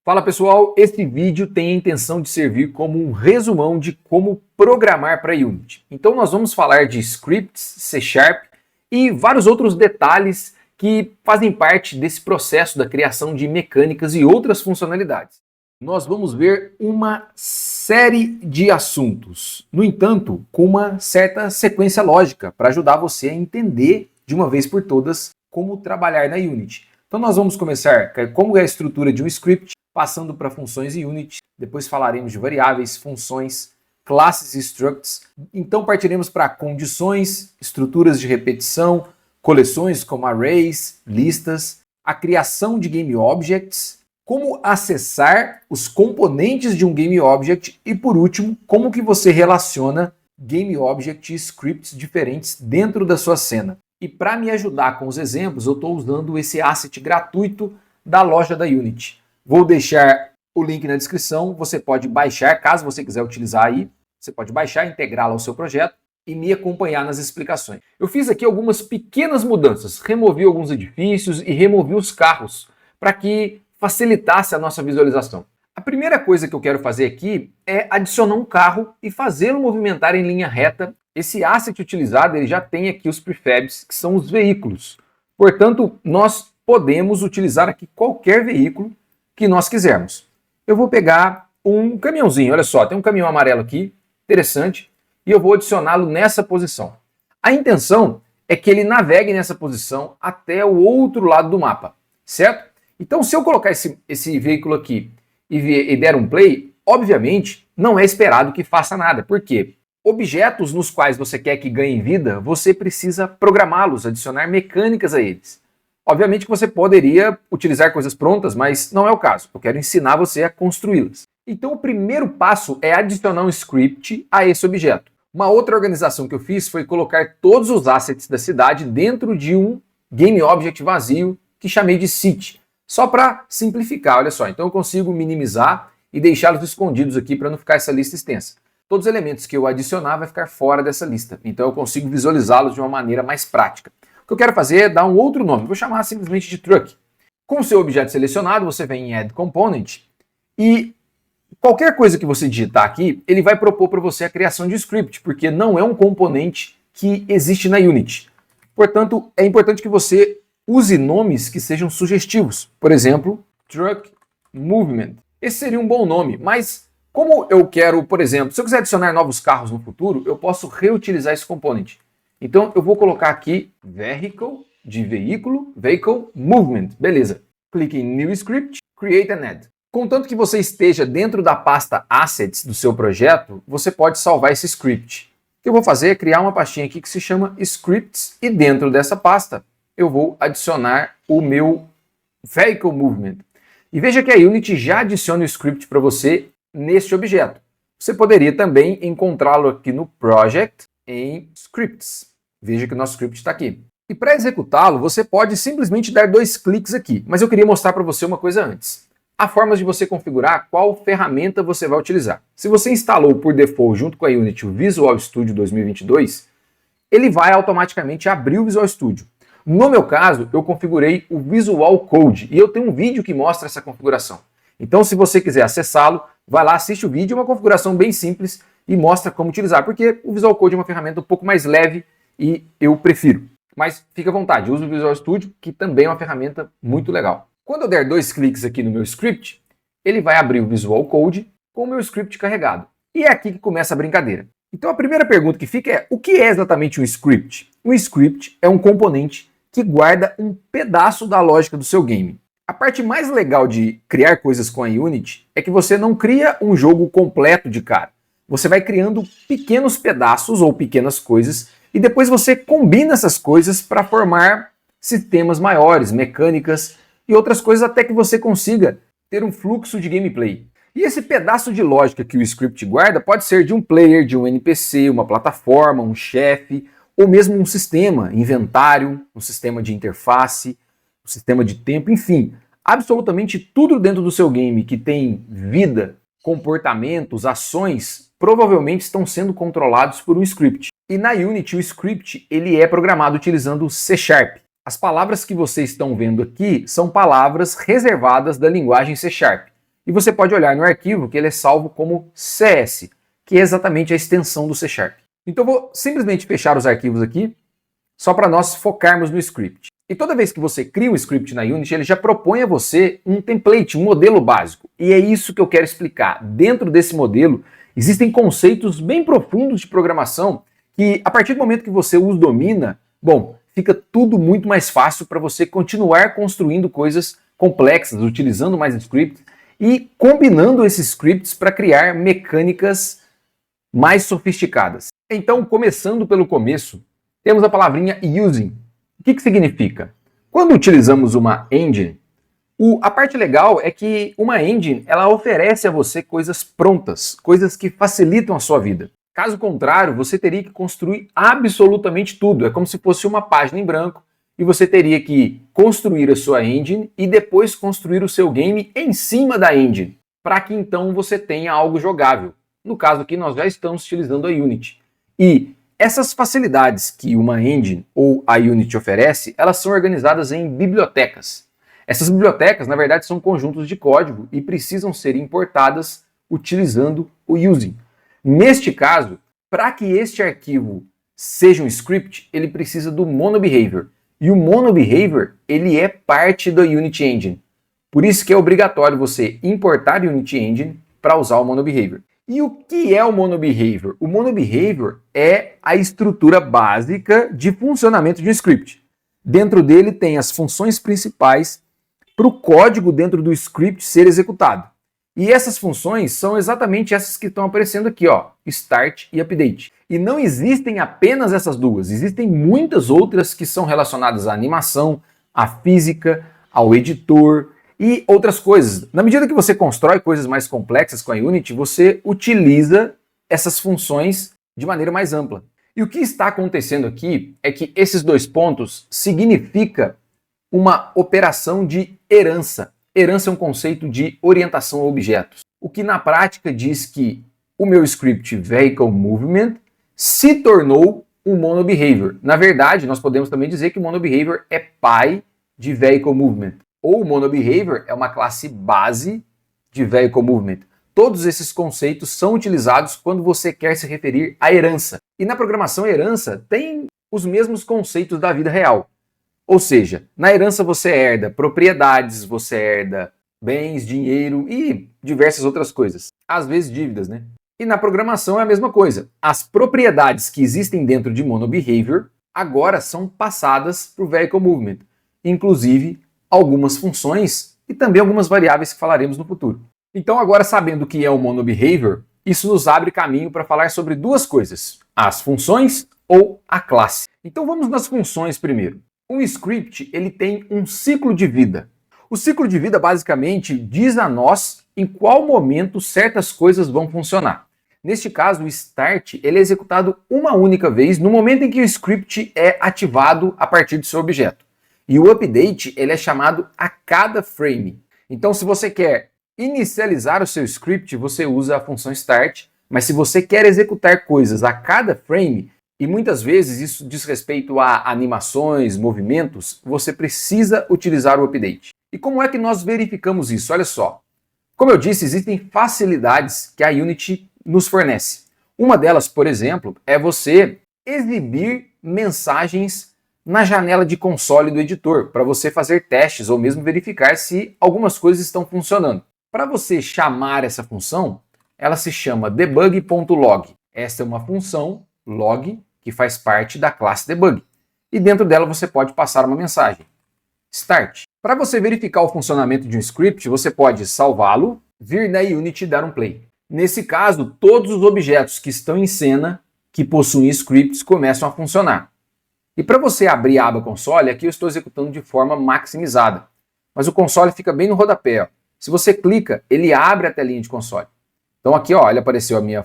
Fala pessoal, esse vídeo tem a intenção de servir como um resumão de como programar para Unity. Então nós vamos falar de scripts, C# e vários outros detalhes que fazem parte desse processo da criação de mecânicas e outras funcionalidades. Nós vamos ver uma série de assuntos, no entanto, com uma certa sequência lógica para ajudar você a entender de uma vez por todas como trabalhar na Unity. Então nós vamos começar com como é a estrutura de um script, passando para funções em Unity, depois falaremos de variáveis, funções, classes e structs. Então partiremos para condições, estruturas de repetição, coleções como arrays, listas, a criação de game objects, como acessar os componentes de um game object e, por último, como que você relaciona game object e scripts diferentes dentro da sua cena. E para me ajudar com os exemplos, eu estou usando esse asset gratuito da loja da Unity. Vou deixar o link na descrição, você pode baixar, caso você quiser utilizar aí, você pode baixar, integrá-lo ao seu projeto e me acompanhar nas explicações. Eu fiz aqui algumas pequenas mudanças, removi alguns edifícios e removi os carros, para que facilitasse a nossa visualização. A primeira coisa que eu quero fazer aqui é adicionar um carro e fazê-lo movimentar em linha reta. Esse asset utilizado ele já tem aqui os prefabs, que são os veículos. Portanto, nós podemos utilizar aqui qualquer veículo que nós quisermos. Eu vou pegar um caminhãozinho, olha só, tem um caminhão amarelo aqui, interessante, e eu vou adicioná-lo nessa posição. A intenção é que ele navegue nessa posição até o outro lado do mapa, certo? Então, se eu colocar esse veículo aqui e der um play, obviamente não é esperado que faça nada. Por quê? Objetos nos quais você quer que ganhem vida, você precisa programá-los, adicionar mecânicas a eles. Obviamente que você poderia utilizar coisas prontas, mas não é o caso. Eu quero ensinar você a construí-las. Então o primeiro passo é adicionar um script a esse objeto. Uma outra organização que eu fiz foi colocar todos os assets da cidade dentro de um game object vazio que chamei de city. Só para simplificar, olha só. Então eu consigo minimizar e deixá-los escondidos aqui para não ficar essa lista extensa. Todos os elementos que eu adicionar vai ficar fora dessa lista. Então eu consigo visualizá-los de uma maneira mais prática. O que eu quero fazer é dar um outro nome, vou chamar simplesmente de truck. Com o seu objeto selecionado, você vem em Add Component e qualquer coisa que você digitar aqui, ele vai propor para você a criação de um script, porque não é um componente que existe na Unity. Portanto, é importante que você use nomes que sejam sugestivos. Por exemplo, Truck Movement. Esse seria um bom nome, mas como eu quero, por exemplo, se eu quiser adicionar novos carros no futuro, eu posso reutilizar esse componente. Então eu vou colocar aqui Vehicle, de veículo, Vehicle Movement, beleza. Clique em New Script, Create and Add. Contanto que você esteja dentro da pasta Assets do seu projeto, você pode salvar esse script. O que eu vou fazer é criar uma pastinha aqui que se chama Scripts e dentro dessa pasta eu vou adicionar o meu Vehicle Movement. E veja que a Unity já adiciona o script para você neste objeto. Você poderia também encontrá-lo aqui no Project, em Scripts. Veja que o nosso script está aqui. E para executá-lo, você pode simplesmente dar 2 cliques aqui. Mas eu queria mostrar para você uma coisa antes. Há formas de você configurar qual ferramenta você vai utilizar. Se você instalou por default junto com a Unity o Visual Studio 2022, ele vai automaticamente abrir o Visual Studio. No meu caso, eu configurei o Visual Code e eu tenho um vídeo que mostra essa configuração. Então, se você quiser acessá-lo, vai lá, assiste o vídeo, é uma configuração bem simples e mostra como utilizar, porque o Visual Code é uma ferramenta um pouco mais leve e eu prefiro. Mas fica à vontade, use o Visual Studio, que também é uma ferramenta muito legal. Quando eu der 2 cliques aqui no meu script, ele vai abrir o Visual Code com o meu script carregado. E é aqui que começa a brincadeira. Então a primeira pergunta que fica é, o que é exatamente um script? Um script é um componente que guarda um pedaço da lógica do seu game. A parte mais legal de criar coisas com a Unity é que você não cria um jogo completo de cara. Você vai criando pequenos pedaços ou pequenas coisas e depois você combina essas coisas para formar sistemas maiores, mecânicas e outras coisas até que você consiga ter um fluxo de gameplay. E esse pedaço de lógica que o script guarda pode ser de um player, de um NPC, uma plataforma, um chefe ou mesmo um sistema, inventário, um sistema de interface, um sistema de tempo, enfim. Absolutamente tudo dentro do seu game que tem vida, comportamentos, ações, provavelmente estão sendo controlados por um script. E na Unity o script ele é programado utilizando C#. As palavras que vocês estão vendo aqui são palavras reservadas da linguagem C#. E você pode olhar no arquivo que ele é salvo como CS, que é exatamente a extensão do C#. Então eu vou simplesmente fechar os arquivos aqui, só para nós focarmos no script. E toda vez que você cria um script na Unity, ele já propõe a você um template, um modelo básico. E é isso que eu quero explicar. Dentro desse modelo, existem conceitos bem profundos de programação que, a partir do momento que você os domina, bom, fica tudo muito mais fácil para você continuar construindo coisas complexas, utilizando mais scripts e combinando esses scripts para criar mecânicas mais sofisticadas. Então, começando pelo começo, temos a palavrinha using. O que significa? Quando utilizamos uma engine, a parte legal é que uma engine ela oferece a você coisas prontas, coisas que facilitam a sua vida. Caso contrário, você teria que construir absolutamente tudo. É como se fosse uma página em branco e você teria que construir a sua engine e depois construir o seu game em cima da engine, para que então você tenha algo jogável. No caso aqui, nós já estamos utilizando a Unity. E essas facilidades que uma engine ou a Unity oferece, elas são organizadas em bibliotecas. Essas bibliotecas, na verdade, são conjuntos de código e precisam ser importadas utilizando o using. Neste caso, para que este arquivo seja um script, ele precisa do monobehavior. E o monobehavior, ele é parte da Unity Engine. Por isso que é obrigatório você importar a Unity Engine para usar o monobehavior. E o que é o monobehavior? O monobehavior é a estrutura básica de funcionamento de um script. Dentro dele tem as funções principais para o código dentro do script ser executado. E essas funções são exatamente essas que estão aparecendo aqui, ó, Start e Update. E não existem apenas essas duas, existem muitas outras que são relacionadas à animação, à física, ao editor e outras coisas. Na medida que você constrói coisas mais complexas com a Unity, você utiliza essas funções de maneira mais ampla. E o que está acontecendo aqui é que esses dois pontos significam uma operação de herança. Herança é um conceito de orientação a objetos, o que na prática diz que o meu script Vehicle Movement se tornou um monobehavior. Na verdade, nós podemos também dizer que o monobehavior é pai de Vehicle Movement, ou o monobehavior é uma classe base de Vehicle Movement. Todos esses conceitos são utilizados quando você quer se referir à herança. E na programação, a herança tem os mesmos conceitos da vida real. Ou seja, na herança você herda propriedades, você herda bens, dinheiro e diversas outras coisas. Às vezes dívidas, né? E na programação é a mesma coisa. As propriedades que existem dentro de monobehavior agora são passadas para o Vehicle Movement. Inclusive algumas funções e também algumas variáveis que falaremos no futuro. Então agora sabendo o que é o monobehavior, isso nos abre caminho para falar sobre duas coisas. As funções ou a classe. Então vamos nas funções primeiro. Um script ele tem um ciclo de vida. O ciclo de vida basicamente diz a nós em qual momento certas coisas vão funcionar. Neste caso, o start ele é executado uma única vez no momento em que o script é ativado a partir do seu objeto. E o update ele é chamado a cada frame. Então, se você quer inicializar o seu script, você usa a função start, mas se você quer executar coisas a cada frame, e muitas vezes isso diz respeito a animações, movimentos, você precisa utilizar o update. E como é que nós verificamos isso? Olha só. Como eu disse, existem facilidades que a Unity nos fornece. Uma delas, por exemplo, é você exibir mensagens na janela de console do editor, para você fazer testes ou mesmo verificar se algumas coisas estão funcionando. Para você chamar essa função, ela se chama debug.log. Essa é uma função log que faz parte da classe debug. E dentro dela você pode passar uma mensagem. Start. Para você verificar o funcionamento de um script, você pode salvá-lo, vir na Unity e dar um play. Nesse caso, todos os objetos que estão em cena, que possuem scripts, começam a funcionar. E para você abrir a aba console, aqui eu estou executando de forma maximizada. Mas o console fica bem no rodapé. Ó. Se você clica, ele abre a telinha de console. Então aqui, ó, ele apareceu a minha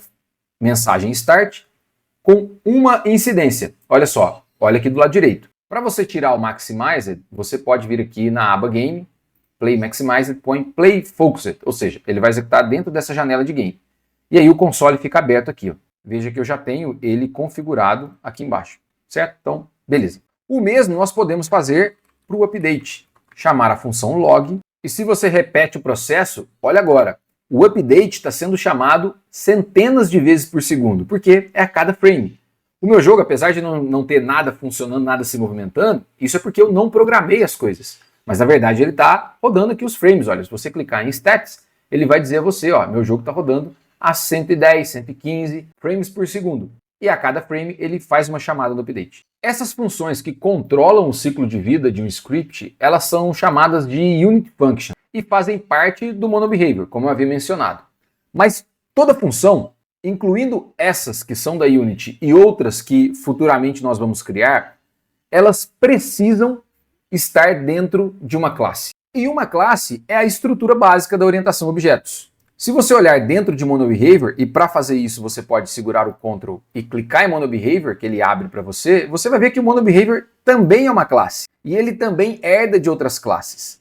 mensagem Start com uma incidência. Olha só, olha aqui do lado direito. Para você tirar o Maximizer, você pode vir aqui na aba Game, Play Maximizer, põe Play Focused, ou seja, ele vai executar dentro dessa janela de game. E aí o console fica aberto aqui. Ó. Veja que eu já tenho ele configurado aqui embaixo, certo? Então, beleza. O mesmo nós podemos fazer para o update. Chamar a função log E se você repete o processo, olha agora, o update está sendo chamado centenas de vezes por segundo, porque é a cada frame. O meu jogo, apesar de não ter nada funcionando, nada se movimentando, isso é porque eu não programei as coisas. Mas na verdade ele está rodando aqui os frames. Olha, se você clicar em Stats, ele vai dizer a você, ó, meu jogo está rodando a 110, 115 frames por segundo. E a cada frame ele faz uma chamada no update. Essas funções que controlam o ciclo de vida de um script, elas são chamadas de unit function e fazem parte do monobehavior, como eu havia mencionado. Mas toda função, incluindo essas que são da Unity e outras que futuramente nós vamos criar, elas precisam estar dentro de uma classe. E uma classe é a estrutura básica da orientação a objetos. Se você olhar dentro de monobehavior, e para fazer isso você pode segurar o Ctrl e clicar em monobehavior, que ele abre para você, você vai ver que o monobehavior também é uma classe. E ele também herda de outras classes.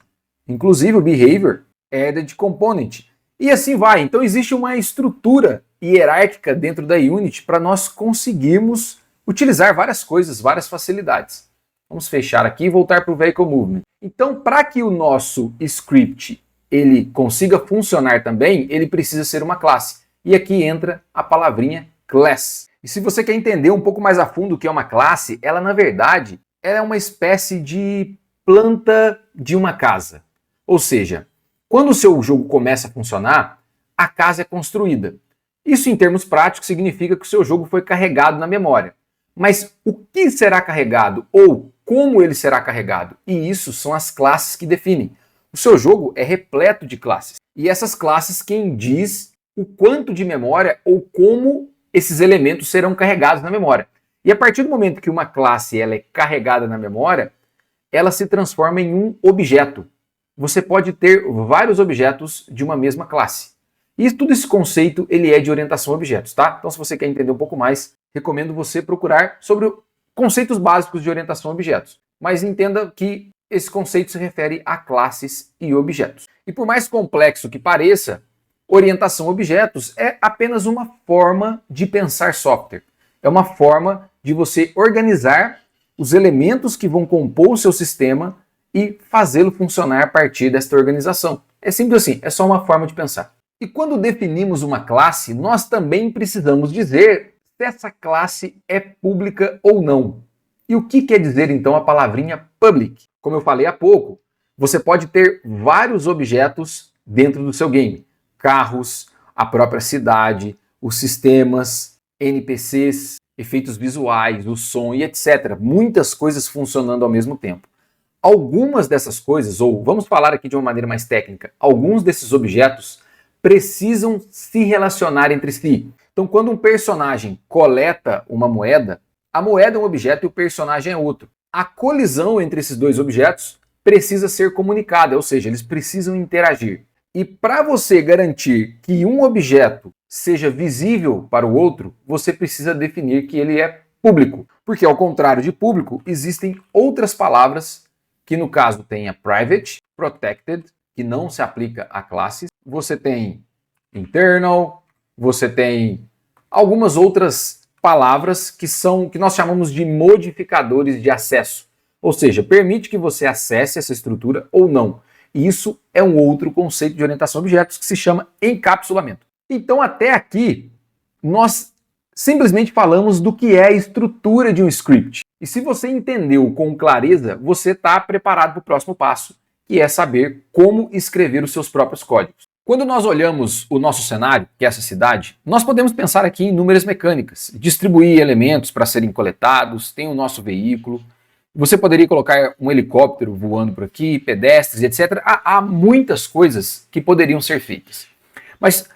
Inclusive o behavior herda de component. E assim vai. Então existe uma estrutura hierárquica dentro da Unity para nós conseguirmos utilizar várias coisas, várias facilidades. Vamos fechar aqui e voltar para o Vehicle Movement. Então, para que o nosso script ele consiga funcionar também, ele precisa ser uma classe. E aqui entra a palavrinha class. E se você quer entender um pouco mais a fundo o que é uma classe, ela na verdade ela é uma espécie de planta de uma casa. Ou seja, quando o seu jogo começa a funcionar, a casa é construída. Isso em termos práticos significa que o seu jogo foi carregado na memória. Mas o que será carregado ou como ele será carregado? E isso são as classes que definem. O seu jogo é repleto de classes. E essas classes quem diz o quanto de memória ou como esses elementos serão carregados na memória. E a partir do momento que uma classe ela é carregada na memória, ela se transforma em um objeto. Você pode ter vários objetos de uma mesma classe. E todo esse conceito ele é de orientação a objetos, tá? Então se você quer entender um pouco mais, recomendo você procurar sobre conceitos básicos de orientação a objetos. Mas entenda que esse conceito se refere a classes e objetos. E por mais complexo que pareça, orientação a objetos é apenas uma forma de pensar software. É uma forma de você organizar os elementos que vão compor o seu sistema e fazê-lo funcionar a partir desta organização. É simples assim, é só uma forma de pensar. E quando definimos uma classe, nós também precisamos dizer se essa classe é pública ou não. E o que quer dizer então a palavrinha public? Como eu falei há pouco, você pode ter vários objetos dentro do seu game. Carros, a própria cidade, os sistemas, NPCs, efeitos visuais, o som e etc. Muitas coisas funcionando ao mesmo tempo. Algumas dessas coisas, ou vamos falar aqui de uma maneira mais técnica, alguns desses objetos precisam se relacionar entre si. Então, quando um personagem coleta uma moeda, a moeda é um objeto e o personagem é outro. A colisão entre esses dois objetos precisa ser comunicada, ou seja, eles precisam interagir. E para você garantir que um objeto seja visível para o outro, você precisa definir que ele é público. Porque ao contrário de público, existem outras palavras que no caso tem a private, protected, que não se aplica a classes. Você tem internal, você tem algumas outras palavras que nós chamamos de modificadores de acesso. Ou seja, permite que você acesse essa estrutura ou não. E isso é um outro conceito de orientação a objetos que se chama encapsulamento. Então até aqui nós simplesmente falamos do que é a estrutura de um script. E se você entendeu com clareza, você está preparado para o próximo passo, que é saber como escrever os seus próprios códigos. Quando nós olhamos o nosso cenário, que é essa cidade, nós podemos pensar aqui em inúmeras mecânicas, distribuir elementos para serem coletados, tem o nosso veículo, você poderia colocar um helicóptero voando por aqui, pedestres, etc. Há muitas coisas que poderiam ser feitas. Mas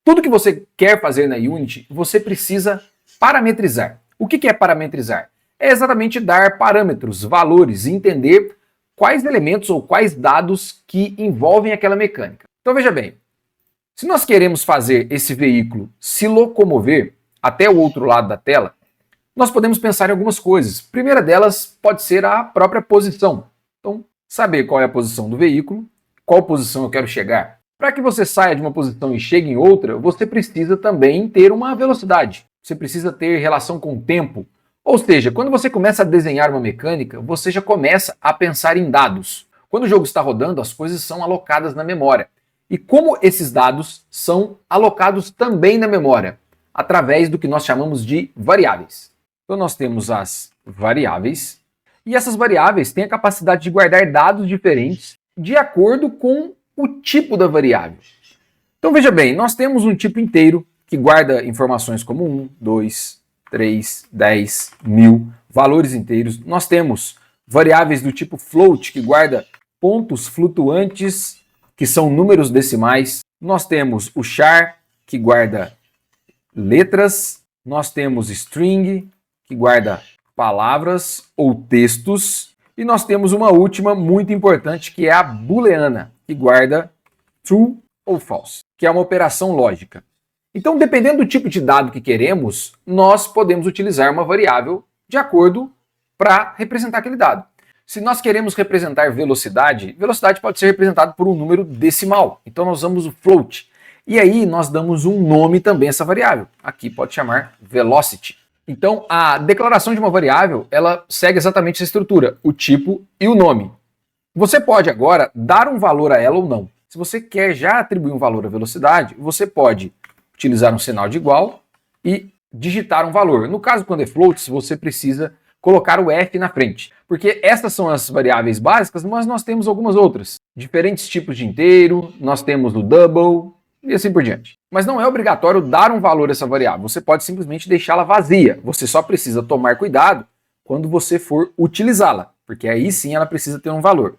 tudo que você quer fazer na Unity, você precisa parametrizar. O que é parametrizar? É exatamente dar parâmetros, valores, e entender quais elementos ou quais dados que envolvem aquela mecânica. Então veja bem, se nós queremos fazer esse veículo se locomover até o outro lado da tela, nós podemos pensar em algumas coisas. A primeira delas pode ser a própria posição. Então, saber qual é a posição do veículo, qual posição eu quero chegar. Para que você saia de uma posição e chegue em outra, você precisa também ter uma velocidade. Você precisa ter relação com o tempo. Ou seja, quando você começa a desenhar uma mecânica, você já começa a pensar em dados. Quando o jogo está rodando, as coisas são alocadas na memória. E como esses dados são alocados também na memória? Através do que nós chamamos de variáveis. Então nós temos as variáveis, e essas variáveis têm a capacidade de guardar dados diferentes de acordo com o tipo da variável. Então veja bem, nós temos um tipo inteiro que guarda informações como 1, 2, 3, 10, 1000, valores inteiros. Nós temos variáveis do tipo float, que guarda pontos flutuantes, que são números decimais. Nós temos o char, que guarda letras. Nós temos string, que guarda palavras ou textos. E nós temos uma última muito importante, que é a booleana, que guarda true ou false, que é uma operação lógica. Então, dependendo do tipo de dado que queremos, nós podemos utilizar uma variável de acordo para representar aquele dado. Se nós queremos representar velocidade, velocidade pode ser representada por um número decimal. Então nós usamos o float. E aí nós damos um nome também a essa variável. Aqui pode chamar velocity. Então a declaração de uma variável, ela segue exatamente essa estrutura, o tipo e o nome. Você pode agora dar um valor a ela ou não. Se você quer já atribuir um valor à velocidade, você pode utilizar um sinal de igual e digitar um valor. No caso, quando é floats, você precisa colocar o f na frente, porque estas são as variáveis básicas, mas nós temos algumas outras, diferentes tipos de inteiro, nós temos o double e assim por diante. Mas não é obrigatório dar um valor a essa variável, você pode simplesmente deixá-la vazia, você só precisa tomar cuidado quando você for utilizá-la, porque aí sim ela precisa ter um valor.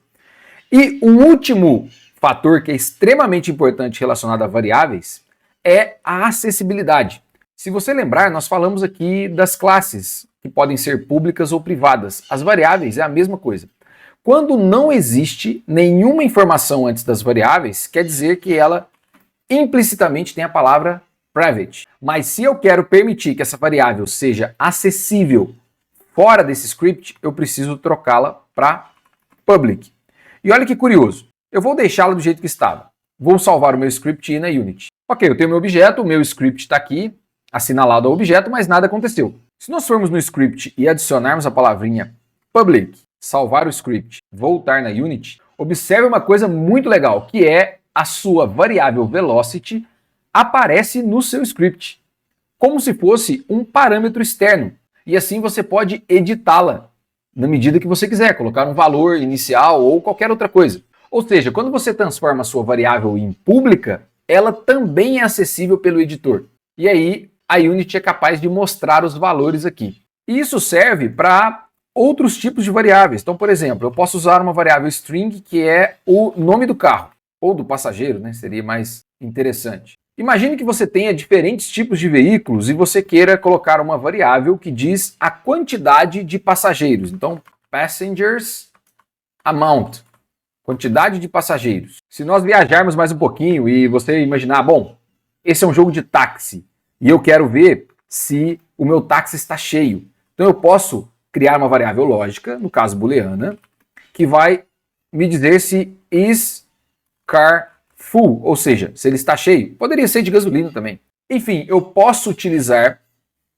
E um último fator que é extremamente importante relacionado a variáveis é a acessibilidade. Se você lembrar, nós falamos aqui das classes, que podem ser públicas ou privadas. As variáveis é a mesma coisa. Quando não existe nenhuma informação antes das variáveis, quer dizer que ela implicitamente tem a palavra private. Mas se eu quero permitir que essa variável seja acessível fora desse script, eu preciso trocá-la para public. E olha que curioso, eu vou deixá-la do jeito que estava. Vou salvar o meu script e ir na Unity. Ok, eu tenho meu objeto, o meu script está aqui, assinalado ao objeto, mas nada aconteceu. Se nós formos no script e adicionarmos a palavrinha public, salvar o script, voltar na Unity, observe uma coisa muito legal, que é a sua variável velocity aparece no seu script, como se fosse um parâmetro externo. E assim você pode editá-la na medida que você quiser, colocar um valor inicial ou qualquer outra coisa. Ou seja, quando você transforma a sua variável em pública, ela também é acessível pelo editor. E aí a Unity é capaz de mostrar os valores aqui. E isso serve para outros tipos de variáveis. Então, por exemplo, eu posso usar uma variável string que é o nome do carro, ou do passageiro, né? Seria mais interessante. Imagine que você tenha diferentes tipos de veículos e você queira colocar uma variável que diz a quantidade de passageiros. Então, passengers amount, quantidade de passageiros. Se nós viajarmos mais um pouquinho e você imaginar, bom, esse é um jogo de táxi, e eu quero ver se o meu táxi está cheio. Então eu posso criar uma variável lógica, no caso booleana, que vai me dizer se is car full, ou seja, se ele está cheio. Poderia ser de gasolina também. Enfim, eu posso utilizar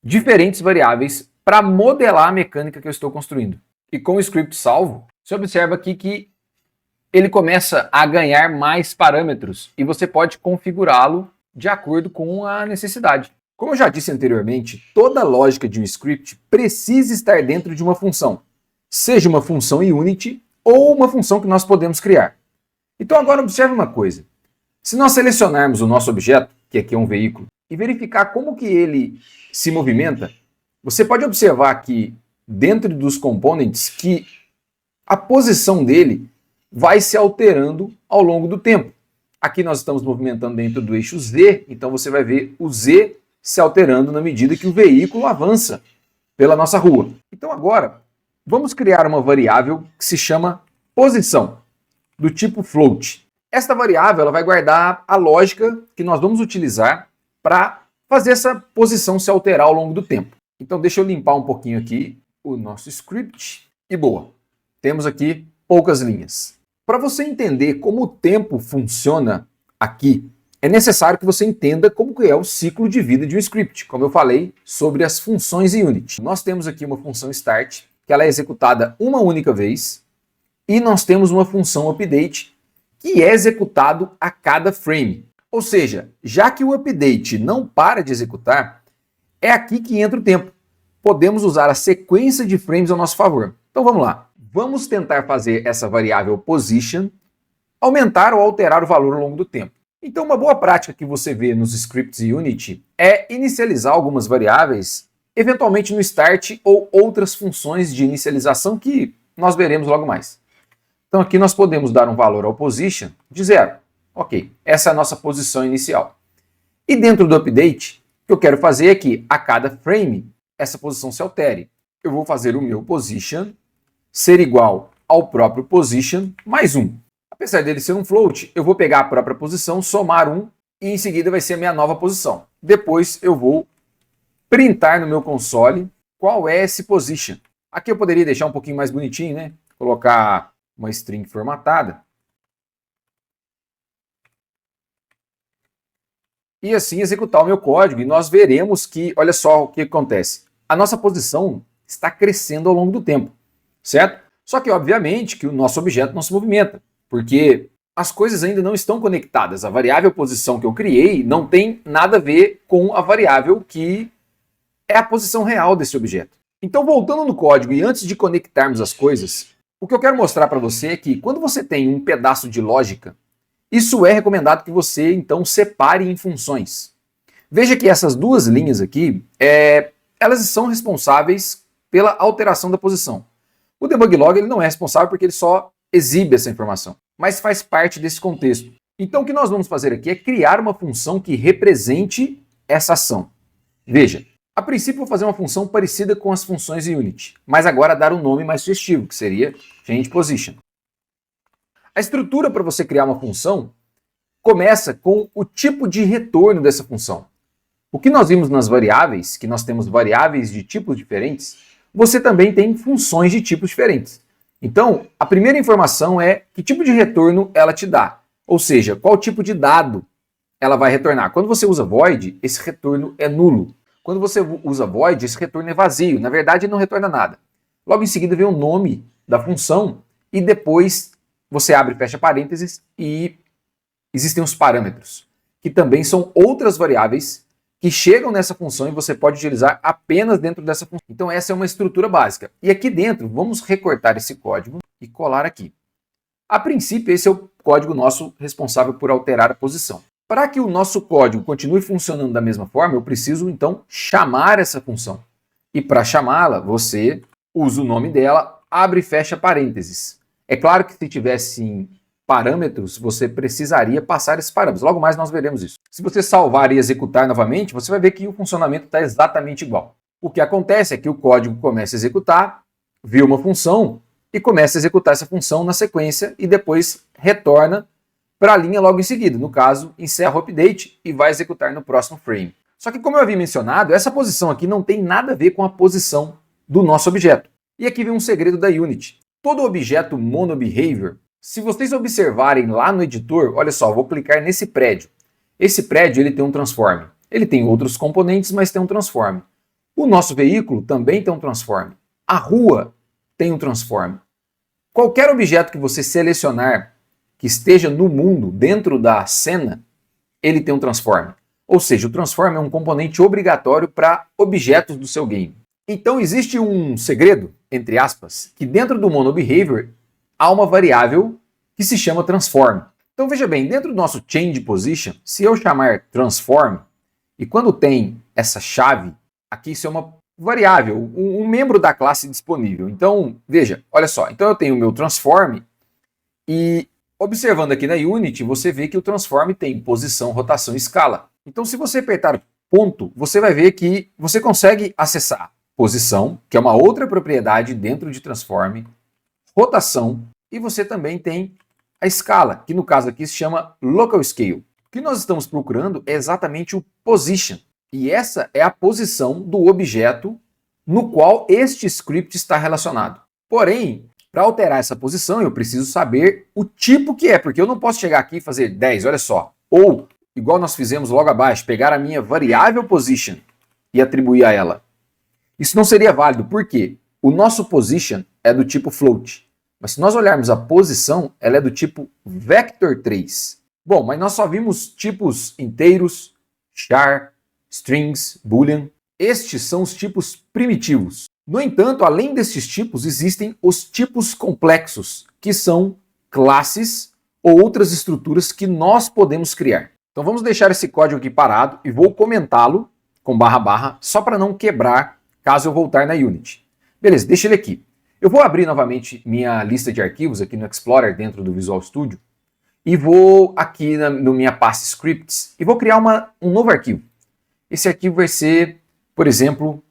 diferentes variáveis para modelar a mecânica que eu estou construindo. E com o script salvo, você observa aqui que ele começa a ganhar mais parâmetros e você pode configurá-lo de acordo com a necessidade. Como eu já disse anteriormente, toda lógica de um script precisa estar dentro de uma função, seja uma função em Unity ou uma função que nós podemos criar. Então agora observe uma coisa. Se nós selecionarmos o nosso objeto, que aqui é um veículo, e verificar como que ele se movimenta, você pode observar aqui dentro dos components que a posição dele vai se alterando ao longo do tempo. Aqui nós estamos movimentando dentro do eixo Z, então você vai ver o Z se alterando na medida que o veículo avança pela nossa rua. Então agora, vamos criar uma variável que se chama posição, do tipo float. Esta variável ela vai guardar a lógica que nós vamos utilizar para fazer essa posição se alterar ao longo do tempo. Então deixa eu limpar um pouquinho aqui o nosso script e boa. Temos aqui poucas linhas. Para você entender como o tempo funciona aqui, é necessário que você entenda como que é o ciclo de vida de um script, como eu falei sobre as funções em Unity. Nós temos aqui uma função start, que ela é executada uma única vez, e nós temos uma função update que é executado a cada frame. Ou seja, já que o update não para de executar, é aqui que entra o tempo. Podemos usar a sequência de frames ao nosso favor. Então vamos lá. Vamos tentar fazer essa variável position aumentar ou alterar o valor ao longo do tempo. Então uma boa prática que você vê nos scripts Unity é inicializar algumas variáveis, eventualmente no start ou outras funções de inicialização que nós veremos logo mais. Então aqui nós podemos dar um valor ao position de 0. Ok, essa é a nossa posição inicial. E dentro do update, o que eu quero fazer é que a cada frame essa posição se altere. Eu vou fazer o meu position ser igual ao próprio position mais 1. Apesar dele ser um float, eu vou pegar a própria posição, somar 1 e em seguida vai ser a minha nova posição. Depois eu vou printar no meu console qual é esse position. Aqui eu poderia deixar um pouquinho mais bonitinho, né? Colocar uma string formatada. E assim executar o meu código e nós veremos que, olha só o que acontece. A nossa posição está crescendo ao longo do tempo, certo? Só que obviamente que o nosso objeto não se movimenta, porque as coisas ainda não estão conectadas. A variável posição que eu criei não tem nada a ver com a variável que é a posição real desse objeto. Então voltando no código e antes de conectarmos as coisas, o que eu quero mostrar para você é que quando você tem um pedaço de lógica, isso é recomendado que você, então, separe em funções. Veja que essas duas linhas aqui, elas são responsáveis pela alteração da posição. O debug log ele não é responsável porque ele só exibe essa informação, mas faz parte desse contexto. Então, o que nós vamos fazer aqui é criar uma função que represente essa ação. Veja, a princípio vou fazer uma função parecida com as funções Unity, mas agora dar um nome mais sugestivo, que seria changePosition. A estrutura para você criar uma função começa com o tipo de retorno dessa função. O que nós vimos nas variáveis, que nós temos variáveis de tipos diferentes, você também tem funções de tipos diferentes. Então, a primeira informação é que tipo de retorno ela te dá, ou seja, qual tipo de dado ela vai retornar. Quando você usa void, esse retorno é nulo. Quando você usa void, esse retorno é vazio. Na verdade, ele não retorna nada. Logo em seguida vem o nome da função e depois você abre e fecha parênteses e existem os parâmetros, que também são outras variáveis que chegam nessa função e você pode utilizar apenas dentro dessa função. Então essa é uma estrutura básica. E aqui dentro, vamos recortar esse código e colar aqui. A princípio, esse é o código nosso responsável por alterar a posição. Para que o nosso código continue funcionando da mesma forma, eu preciso então chamar essa função. E para chamá-la, você usa o nome dela, abre e fecha parênteses. É claro que se tivesse parâmetros, você precisaria passar esses parâmetros. Logo mais nós veremos isso. Se você salvar e executar novamente, você vai ver que o funcionamento está exatamente igual. O que acontece é que o código começa a executar, vê uma função e começa a executar essa função na sequência e depois retorna para a linha logo em seguida. No caso, encerra o update e vai executar no próximo frame. Só que como eu havia mencionado, essa posição aqui não tem nada a ver com a posição do nosso objeto. E aqui vem um segredo da Unity. Todo objeto MonoBehavior, se vocês observarem lá no editor, olha só, vou clicar nesse prédio. Esse prédio ele tem um transform. Ele tem outros componentes, mas tem um transform. O nosso veículo também tem um transform. A rua tem um transform. Qualquer objeto que você selecionar que esteja no mundo, dentro da cena, ele tem um transform. Ou seja, o transform é um componente obrigatório para objetos do seu game. Então existe um segredo, entre aspas, que dentro do MonoBehavior há uma variável que se chama transform. Então veja bem, dentro do nosso changePosition, se eu chamar transform, e quando tem essa chave, aqui isso é uma variável, um membro da classe disponível. Então veja, olha só, então eu tenho o meu transform e observando aqui na Unity, você vê que o transform tem posição, rotação e escala. Então se você apertar ponto, você vai ver que você consegue acessar posição, que é uma outra propriedade dentro de transform, rotação, e você também tem a escala, que no caso aqui se chama local scale. O que nós estamos procurando é exatamente o position, e essa é a posição do objeto no qual este script está relacionado. Porém, para alterar essa posição, eu preciso saber o tipo que é, porque eu não posso chegar aqui e fazer 10, olha só, ou, igual nós fizemos logo abaixo, pegar a minha variável position e atribuir a ela. Isso não seria válido, porque o nosso position é do tipo float. Mas se nós olharmos a posição, ela é do tipo vector3. Bom, mas nós só vimos tipos inteiros, char, strings, boolean. Estes são os tipos primitivos. No entanto, além destes tipos, existem os tipos complexos, que são classes ou outras estruturas que nós podemos criar. Então vamos deixar esse código aqui parado e vou comentá-lo com barra barra, só para não quebrar caso eu voltar na Unity. Beleza, deixa ele aqui. Eu vou abrir novamente minha lista de arquivos aqui no Explorer dentro do Visual Studio e vou aqui no minha pasta Scripts e vou criar um novo arquivo. Esse arquivo vai ser, por exemplo,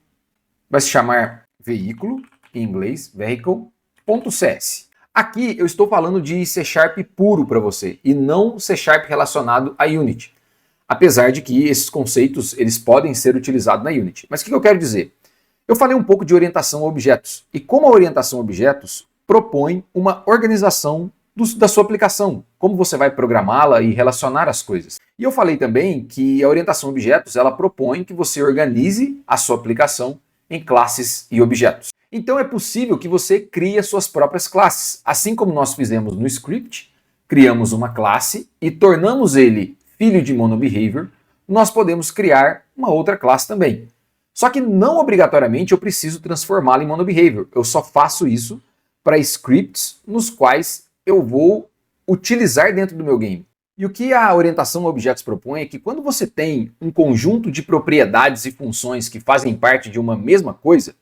vai se chamar veículo, em inglês, vehicle.cs. Aqui eu estou falando de C# puro para você e não C# relacionado a Unity. Apesar de que esses conceitos eles podem ser utilizados na Unity. Mas o que eu quero dizer? Eu falei um pouco de orientação a objetos. E como a orientação a objetos propõe uma organização da sua aplicação, como você vai programá-la e relacionar as coisas. E eu falei também que a orientação a objetos ela propõe que você organize a sua aplicação em classes e objetos. Então é possível que você crie as suas próprias classes. Assim como nós fizemos no script, criamos uma classe e tornamos ele filho de MonoBehavior, nós podemos criar uma outra classe também. Só que não obrigatoriamente eu preciso transformá-la em MonoBehavior. Eu só faço isso para scripts nos quais eu vou utilizar dentro do meu game. E o que a orientação a objetos propõe é que quando você tem um conjunto de propriedades e funções que fazem parte de uma mesma coisa,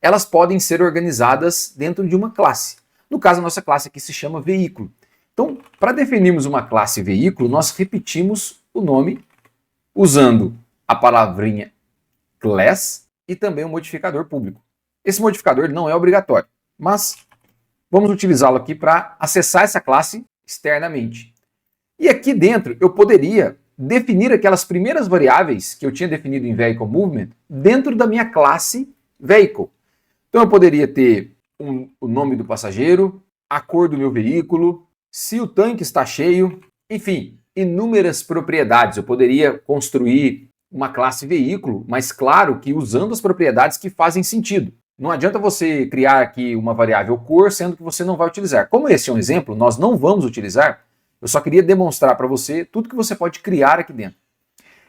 elas podem ser organizadas dentro de uma classe. No caso, a nossa classe aqui se chama veículo. Então, para definirmos uma classe veículo, nós repetimos o nome usando a palavrinha class e também um modificador público. Esse modificador não é obrigatório, mas vamos utilizá-lo aqui para acessar essa classe externamente. E aqui dentro eu poderia definir aquelas primeiras variáveis que eu tinha definido em Vehicle Movement dentro da minha classe Vehicle. Então eu poderia ter o nome do passageiro, a cor do meu veículo, se o tanque está cheio, enfim, inúmeras propriedades. Eu poderia construir uma classe veículo, mas claro que usando as propriedades que fazem sentido. Não adianta você criar aqui uma variável cor, sendo que você não vai utilizar. Como esse é um exemplo, nós não vamos utilizar, eu só queria demonstrar para você tudo que você pode criar aqui dentro.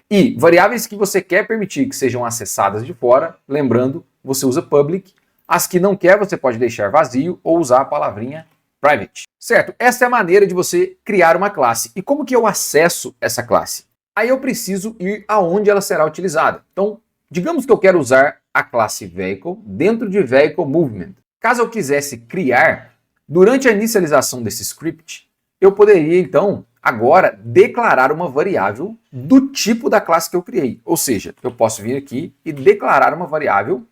E variáveis que você quer permitir que sejam acessadas de fora, lembrando, você usa public. As que não quer, você pode deixar vazio ou usar a palavrinha private. Certo? Essa é a maneira de você criar uma classe. E como que eu acesso essa classe? Aí eu preciso ir aonde ela será utilizada. Então, digamos que eu quero usar a classe Vehicle dentro de Vehicle Movement. Caso eu quisesse criar, durante a inicialização desse script, eu poderia então, agora, declarar uma variável do tipo da classe que eu criei. Ou seja, eu posso vir aqui e declarar uma variável,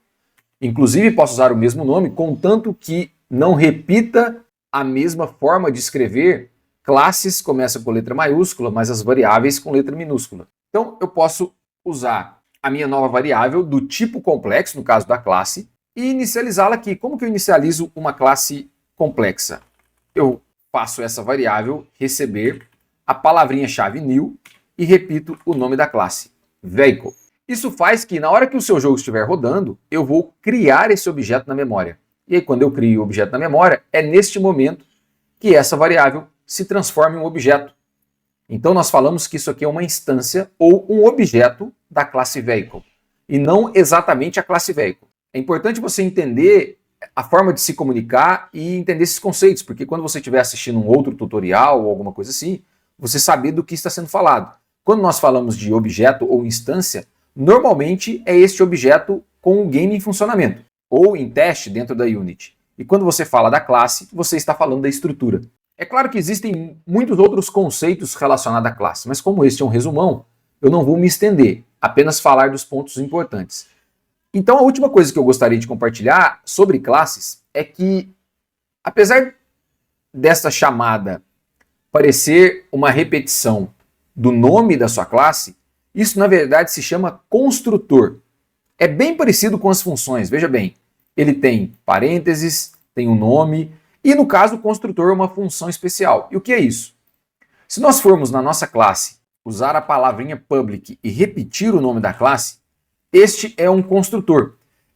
inclusive posso usar o mesmo nome, contanto que não repita a mesma forma de escrever. Classes começam com letra maiúscula, mas as variáveis com letra minúscula. Então eu posso usar a minha nova variável do tipo complexo, no caso da classe, e inicializá-la aqui. Como que eu inicializo uma classe complexa? Eu faço essa variável receber a palavrinha-chave new e repito o nome da classe, Vehicle. Isso faz que na hora que o seu jogo estiver rodando, eu vou criar esse objeto na memória. E aí quando eu crio o objeto na memória, é neste momento que essa variável se transforma em um objeto. Então nós falamos que isso aqui é uma instância ou um objeto da classe Vehicle, e não exatamente a classe Vehicle. É importante você entender a forma de se comunicar e entender esses conceitos, porque quando você estiver assistindo um outro tutorial ou alguma coisa assim, você saber do que está sendo falado. Quando nós falamos de objeto ou instância, normalmente é este objeto com o game em funcionamento, ou em teste dentro da Unity. E quando você fala da classe, você está falando da estrutura. É claro que existem muitos outros conceitos relacionados à classe, mas como este é um resumão, eu não vou me estender, apenas falar dos pontos importantes. Então a última coisa que eu gostaria de compartilhar sobre classes é que, apesar desta chamada parecer uma repetição do nome da sua classe, isso na verdade se chama construtor. É bem parecido com as funções, veja bem, ele tem parênteses, tem um nome, e no caso o construtor é uma função especial. E o que é isso? Se nós formos na nossa classe usar a palavrinha public e repetir o nome da classe, este é um construtor.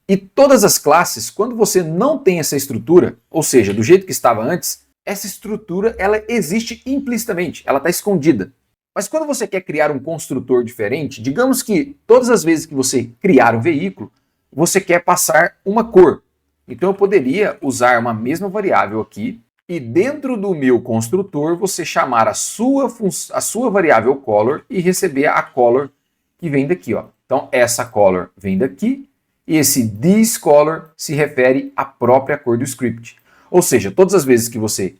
E todas as classes, quando você não tem essa estrutura, ou seja, do jeito que estava antes, essa estrutura ela existe implicitamente, ela está escondida. Mas quando você quer criar um construtor diferente, digamos que todas as vezes que você criar um veículo, você quer passar uma cor. Então eu poderia usar uma mesma variável aqui e dentro do meu construtor você chamar a sua variável color e receber a color que vem daqui. Ó. Então essa color vem daqui e esse thisColor se refere à própria cor do script. Ou seja, todas as vezes que você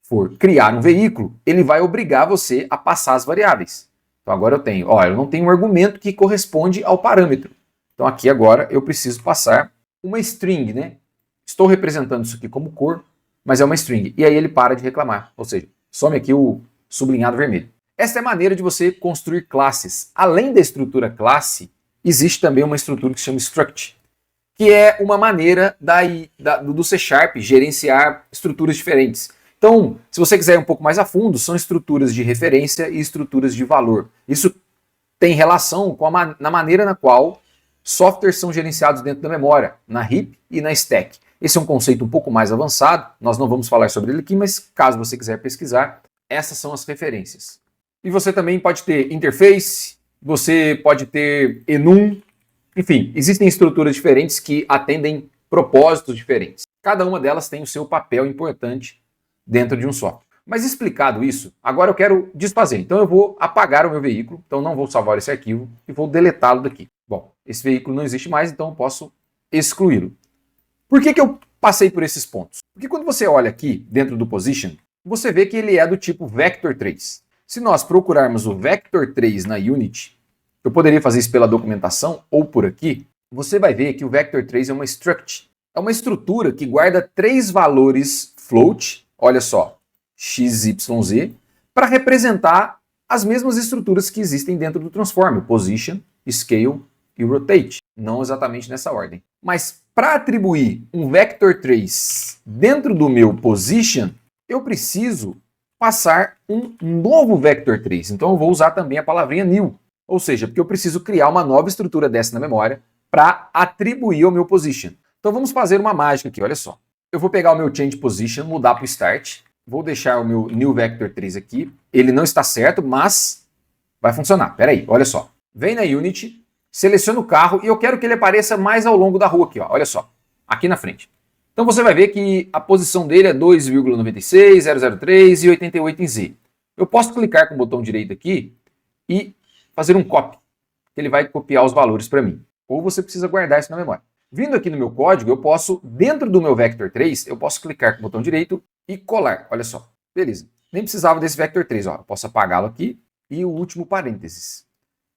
for criar um veículo, ele vai obrigar você a passar as variáveis. Então agora eu não tenho um argumento que corresponde ao parâmetro. Então aqui agora eu preciso passar uma string, né? Estou representando isso aqui como cor, mas é uma string. E aí ele para de reclamar, ou seja, some aqui o sublinhado vermelho. Essa é a maneira de você construir classes. Além da estrutura classe, existe também uma estrutura que se chama struct, que é uma maneira do C# gerenciar estruturas diferentes. Então, se você quiser ir um pouco mais a fundo, são estruturas de referência e estruturas de valor. Isso tem relação com na maneira na qual softwares são gerenciados dentro da memória, na heap e na stack. Esse é um conceito um pouco mais avançado, nós não vamos falar sobre ele aqui, mas caso você quiser pesquisar, essas são as referências. E você também pode ter interface, você pode ter enum, enfim, existem estruturas diferentes que atendem propósitos diferentes. Cada uma delas tem o seu papel importante dentro de um software. Mas explicado isso, agora eu quero desfazer. Então eu vou apagar o meu veículo, então não vou salvar esse arquivo e vou deletá-lo daqui. Bom, esse veículo não existe mais, então eu posso excluí-lo. Por que eu passei por esses pontos? Porque quando você olha aqui dentro do position, você vê que ele é do tipo vector3. Se nós procurarmos o vector3 na Unity, eu poderia fazer isso pela documentação ou por aqui, você vai ver que o vector3 é uma struct. É uma estrutura que guarda 3 valores float, olha só, x, y, z, para representar as mesmas estruturas que existem dentro do transform, position, scale e rotate. Não exatamente nessa ordem. Mas para atribuir um vector3 dentro do meu position, eu preciso passar um novo vector3. Então eu vou usar também a palavrinha new. Ou seja, porque eu preciso criar uma nova estrutura dessa na memória para atribuir ao meu position. Então vamos fazer uma mágica aqui, olha só. Eu vou pegar o meu change position, mudar para o start. Vou deixar o meu new vector3 aqui. Ele não está certo, mas vai funcionar. Espera aí, olha só. Vem na Unity, seleciona o carro e eu quero que ele apareça mais ao longo da rua aqui, ó. Olha só, aqui na frente. Então você vai ver que a posição dele é 2,96, 003 e 88 em Z. Eu posso clicar com o botão direito aqui e fazer um copy. Ele vai copiar os valores para mim. Ou você precisa guardar isso na memória. Vindo aqui no meu código, eu posso, dentro do meu vector3, eu posso clicar com o botão direito e colar. Olha só, beleza. Nem precisava desse vector3, ó. Eu posso apagá-lo aqui e o último parênteses.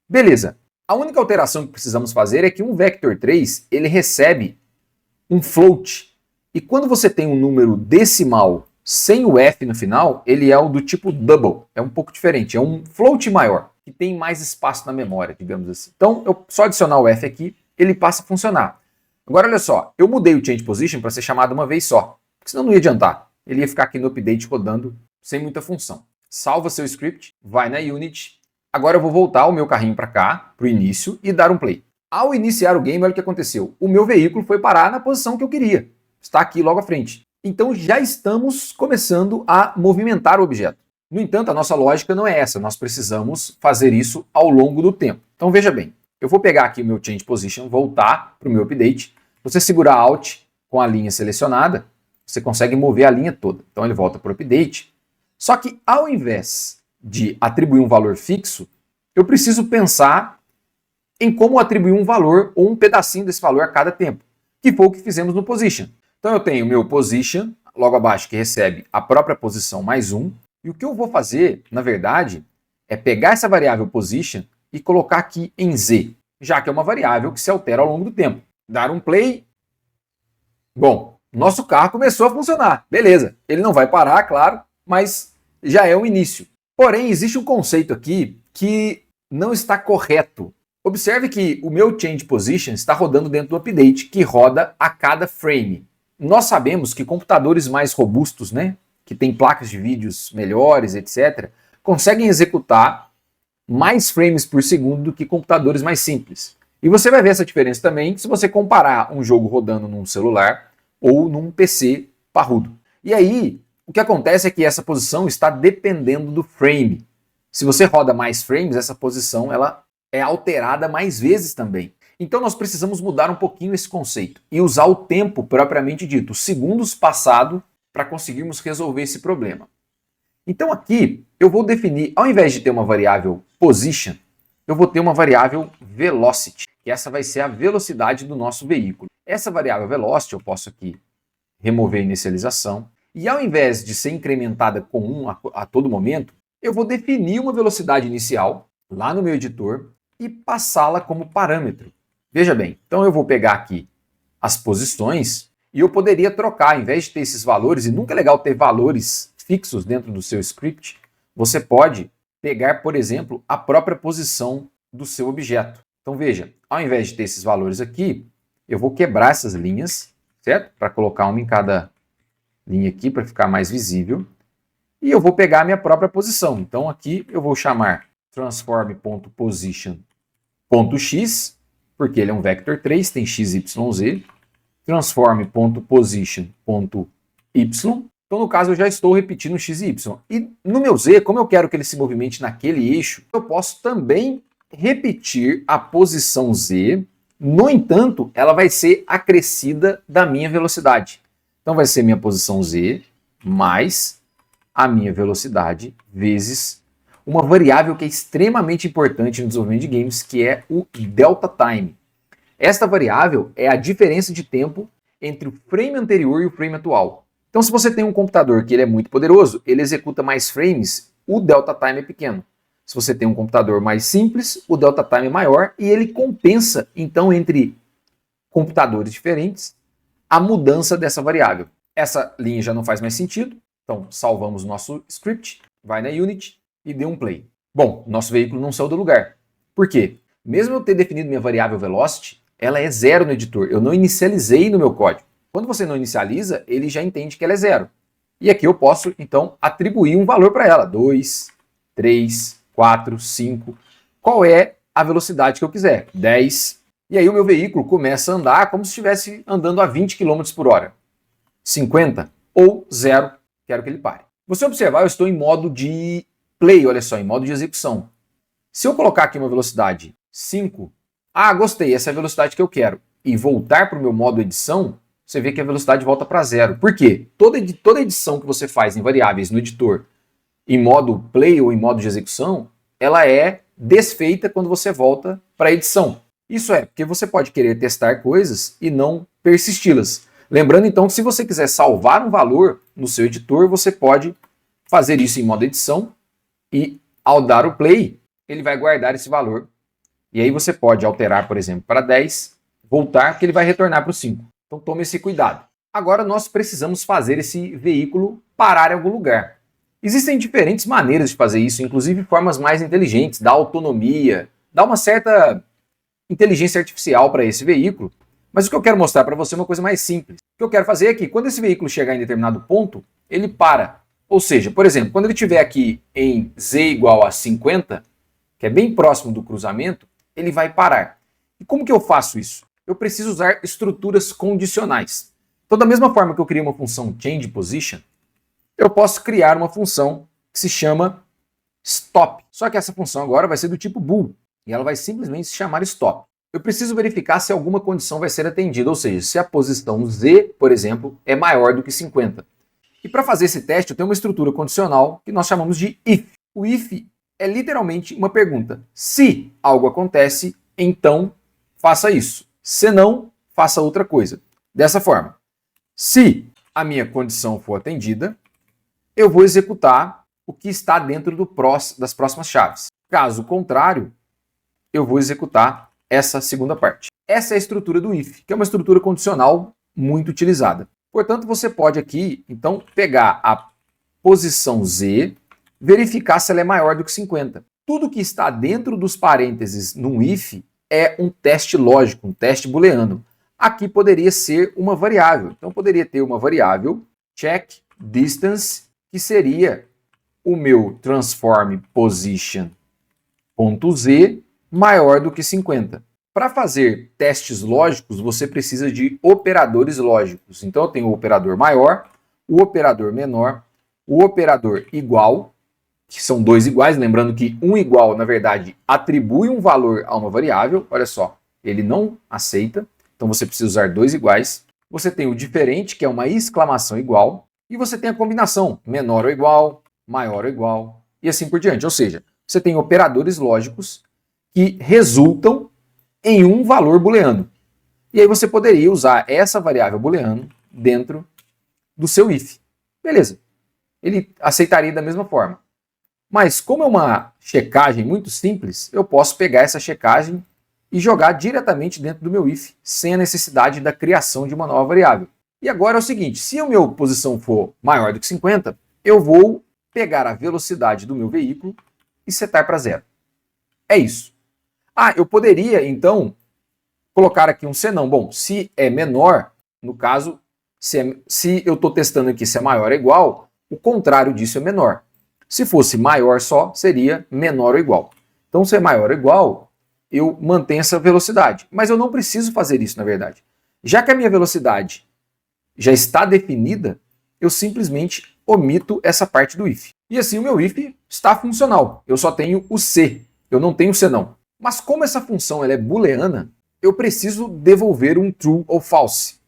Beleza. A única alteração que precisamos fazer é que um vector3, ele recebe um float. E quando você tem um número decimal sem o F no final, ele é o do tipo double. É um pouco diferente, é um float maior, que tem mais espaço na memória, digamos assim. Então, eu só adicionar o F aqui, ele passa a funcionar. Agora, olha só, eu mudei o change position para ser chamado uma vez só, porque senão não ia adiantar. Ele ia ficar aqui no update rodando sem muita função. Salva seu script, vai na Unity. Agora eu vou voltar o meu carrinho para cá, para o início, e dar um play. Ao iniciar o game, olha o que aconteceu. O meu veículo foi parar na posição que eu queria. Está aqui logo à frente. Então já estamos começando a movimentar o objeto. No entanto, a nossa lógica não é essa. Nós precisamos fazer isso ao longo do tempo. Então veja bem, eu vou pegar aqui o meu change position, voltar para o meu update. Você segurar Alt com a linha selecionada, você consegue mover a linha toda. Então ele volta para o update. Só que ao invés de atribuir um valor fixo, eu preciso pensar em como atribuir um valor ou um pedacinho desse valor a cada tempo, que foi o que fizemos no position. Então eu tenho o meu position, logo abaixo, que recebe a própria posição mais 1, e o que eu vou fazer, na verdade, é pegar essa variável position e colocar aqui em Z, já que é uma variável que se altera ao longo do tempo. Dar um play. Bom, nosso carro começou a funcionar, beleza. Ele não vai parar, claro, mas já é o início. Porém, existe um conceito aqui que não está correto. Observe que o meu change position está rodando dentro do update, que roda a cada frame. Nós sabemos que computadores mais robustos, né, que têm placas de vídeos melhores, etc., conseguem executar mais frames por segundo do que computadores mais simples. E você vai ver essa diferença também se você comparar um jogo rodando num celular ou num PC parrudo. E aí, o que acontece é que essa posição está dependendo do frame. Se você roda mais frames, essa posição ela é alterada mais vezes também. Então nós precisamos mudar um pouquinho esse conceito e usar o tempo propriamente dito, os segundos passado, para conseguirmos resolver esse problema. Então aqui eu vou definir, ao invés de ter uma variável position, eu vou ter uma variável velocity, que essa vai ser a velocidade do nosso veículo. Essa variável velocity eu posso aqui remover a inicialização, e ao invés de ser incrementada com 1 a todo momento, eu vou definir uma velocidade inicial lá no meu editor e passá-la como parâmetro. Veja bem, então eu vou pegar aqui as posições e eu poderia trocar, ao invés de ter esses valores, e nunca é legal ter valores fixos dentro do seu script, você pode pegar, por exemplo, a própria posição do seu objeto. Então veja, ao invés de ter esses valores aqui, eu vou quebrar essas linhas, certo? Para colocar uma em cada linha aqui, para ficar mais visível. E eu vou pegar a minha própria posição. Então aqui eu vou chamar transform.position.x, porque ele é um vector 3, tem x, y, z. Transform.position.y. Então, no caso, eu já estou repetindo x e y. E no meu z, como eu quero que ele se movimente naquele eixo, eu posso também repetir a posição z. No entanto, ela vai ser acrescida da minha velocidade. Então, vai ser minha posição z mais a minha velocidade vezes uma variável que é extremamente importante no desenvolvimento de games, que é o delta time. Esta variável é a diferença de tempo entre o frame anterior e o frame atual. Então, se você tem um computador que ele é muito poderoso, ele executa mais frames, o delta time é pequeno. Se você tem um computador mais simples, o delta time é maior e ele compensa, então, entre computadores diferentes, a mudança dessa variável. Essa linha já não faz mais sentido, então salvamos o nosso script, vai na Unity e dê um play. Bom, nosso veículo não saiu do lugar. Por quê? Mesmo eu ter definido minha variável velocity, ela é 0 no editor, eu não inicializei no meu código. Quando você não inicializa, ele já entende que ela é 0. E aqui eu posso, então, atribuir um valor para ela, 2, 3, 4, 5. Qual é a velocidade que eu quiser? 10. E aí o meu veículo começa a andar como se estivesse andando a 20 km por hora. 50 ou 0, quero que ele pare. Você observar, eu estou em modo de play, olha só, em modo de execução. Se eu colocar aqui uma velocidade 5, gostei, essa é a velocidade que eu quero, e voltar para o meu modo edição, você vê que a velocidade volta para 0. Por quê? Toda edição que você faz em variáveis no editor, em modo play ou em modo de execução, ela é desfeita quando você volta para a edição. Isso é porque você pode querer testar coisas e não persisti-las. Lembrando então que se você quiser salvar um valor no seu editor, você pode fazer isso em modo edição e ao dar o play, ele vai guardar esse valor. E aí você pode alterar, por exemplo, para 10, voltar, que ele vai retornar para o 5. Então tome esse cuidado. Agora nós precisamos fazer esse veículo parar em algum lugar. Existem diferentes maneiras de fazer isso, inclusive formas mais inteligentes, dar autonomia, dar uma certa inteligência artificial para esse veículo. Mas o que eu quero mostrar para você é uma coisa mais simples. O que eu quero fazer é que quando esse veículo chegar em determinado ponto, ele para. Ou seja, por exemplo, quando ele estiver aqui em z igual a 50, que é bem próximo do cruzamento, ele vai parar. E como que eu faço isso? Eu preciso usar estruturas condicionais. Então, da mesma forma que eu criei uma função changePosition, eu posso criar uma função que se chama stop. Só que essa função agora vai ser do tipo bool, e ela vai simplesmente se chamar stop. Eu preciso verificar se alguma condição vai ser atendida, ou seja, se a posição z, por exemplo, é maior do que 50. E para fazer esse teste, eu tenho uma estrutura condicional que nós chamamos de if. O if é literalmente uma pergunta. Se algo acontece, então faça isso. Se não, faça outra coisa. Dessa forma, se a minha condição for atendida, eu vou executar o que está dentro das próximas chaves. Caso contrário, eu vou executar essa segunda parte. Essa é a estrutura do if, que é uma estrutura condicional muito utilizada. Portanto, você pode aqui, então, pegar a posição z, verificar se ela é maior do que 50. Tudo que está dentro dos parênteses num if é um teste lógico, um teste booleano. Aqui poderia ser uma variável. Então, poderia ter uma variável check distance, que seria o meu transform position.z maior do que 50. Para fazer testes lógicos, você precisa de operadores lógicos. Então eu tenho o operador maior, o operador menor, o operador igual, que são dois iguais, lembrando que um igual, na verdade, atribui um valor a uma variável. Olha só, ele não aceita, então você precisa usar dois iguais. Você tem o diferente, que é uma exclamação igual, e você tem a combinação menor ou igual, maior ou igual, e assim por diante. Ou seja, você tem operadores lógicos que resultam em um valor booleano. E aí você poderia usar essa variável booleano dentro do seu if. Beleza. Ele aceitaria da mesma forma. Mas como é uma checagem muito simples, eu posso pegar essa checagem e jogar diretamente dentro do meu if, sem a necessidade da criação de uma nova variável. E agora é o seguinte, se a minha posição for maior do que 50, eu vou pegar a velocidade do meu veículo e setar para 0. É isso. Ah, eu poderia, então, colocar aqui um senão. Bom, se é menor, no caso, se eu estou testando aqui se é maior ou igual, o contrário disso é menor. Se fosse maior só, seria menor ou igual. Então, se é maior ou igual, eu mantenho essa velocidade. Mas eu não preciso fazer isso, na verdade. Já que a minha velocidade já está definida, eu simplesmente omito essa parte do if. E assim o meu if está funcional. Eu só tenho o se, eu não tenho o senão. Mas como essa função ela é booleana, eu preciso devolver um true ou false.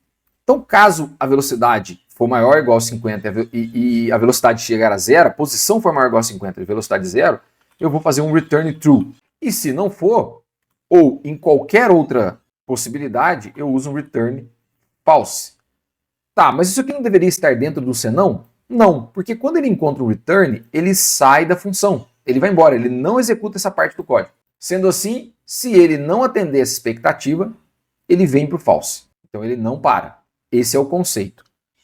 Então, caso a velocidade for maior ou igual a 50 e a velocidade chegar a 0, a posição for maior ou igual a 50 e a velocidade 0, eu vou fazer um return true. E se não for, ou em qualquer outra possibilidade, eu uso um return false. Tá, mas isso aqui não deveria estar dentro do senão? Não, porque quando ele encontra um return, ele sai da função. Ele vai embora, ele não executa essa parte do código. Sendo assim, se ele não atender essa expectativa, ele vem para o false. Então ele não para. Esse é o conceito.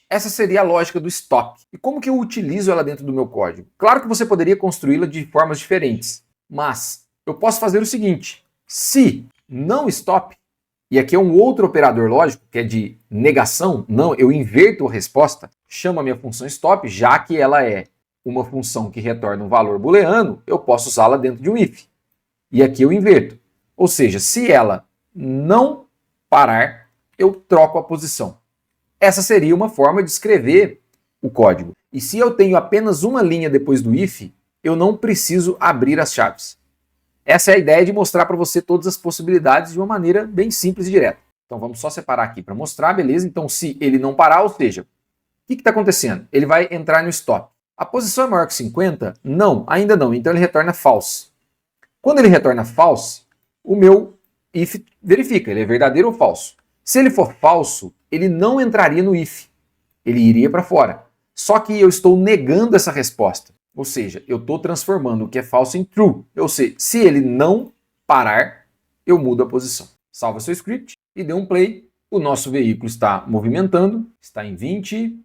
Essa seria a lógica do stop. E como que eu utilizo ela dentro do meu código? Claro que você poderia construí-la de formas diferentes, mas eu posso fazer o seguinte: se não stop, e aqui é um outro operador lógico, que é de negação, não, eu inverto a resposta, chamo a minha função stop, já que ela é uma função que retorna um valor booleano, eu posso usá-la dentro de um if. E aqui eu inverto. Ou seja, se ela não parar, eu troco a posição. Essa seria uma forma de escrever o código. E se eu tenho apenas uma linha depois do if, eu não preciso abrir as chaves. Essa é a ideia de mostrar para você todas as possibilidades de uma maneira bem simples e direta. Então vamos só separar aqui para mostrar, beleza? Então se ele não parar, ou seja, o que está acontecendo? Ele vai entrar no stop. A posição é maior que 50? Não, ainda não. Então ele retorna false. Quando ele retorna false, o meu if verifica, ele é verdadeiro ou falso. Se ele for falso, ele não entraria no if, ele iria para fora. Só que eu estou negando essa resposta, ou seja, eu estou transformando o que é falso em true. Ou seja, se ele não parar, eu mudo a posição. Salva seu script e dê um play. O nosso veículo está movimentando, está em 20,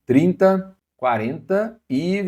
30, 40 e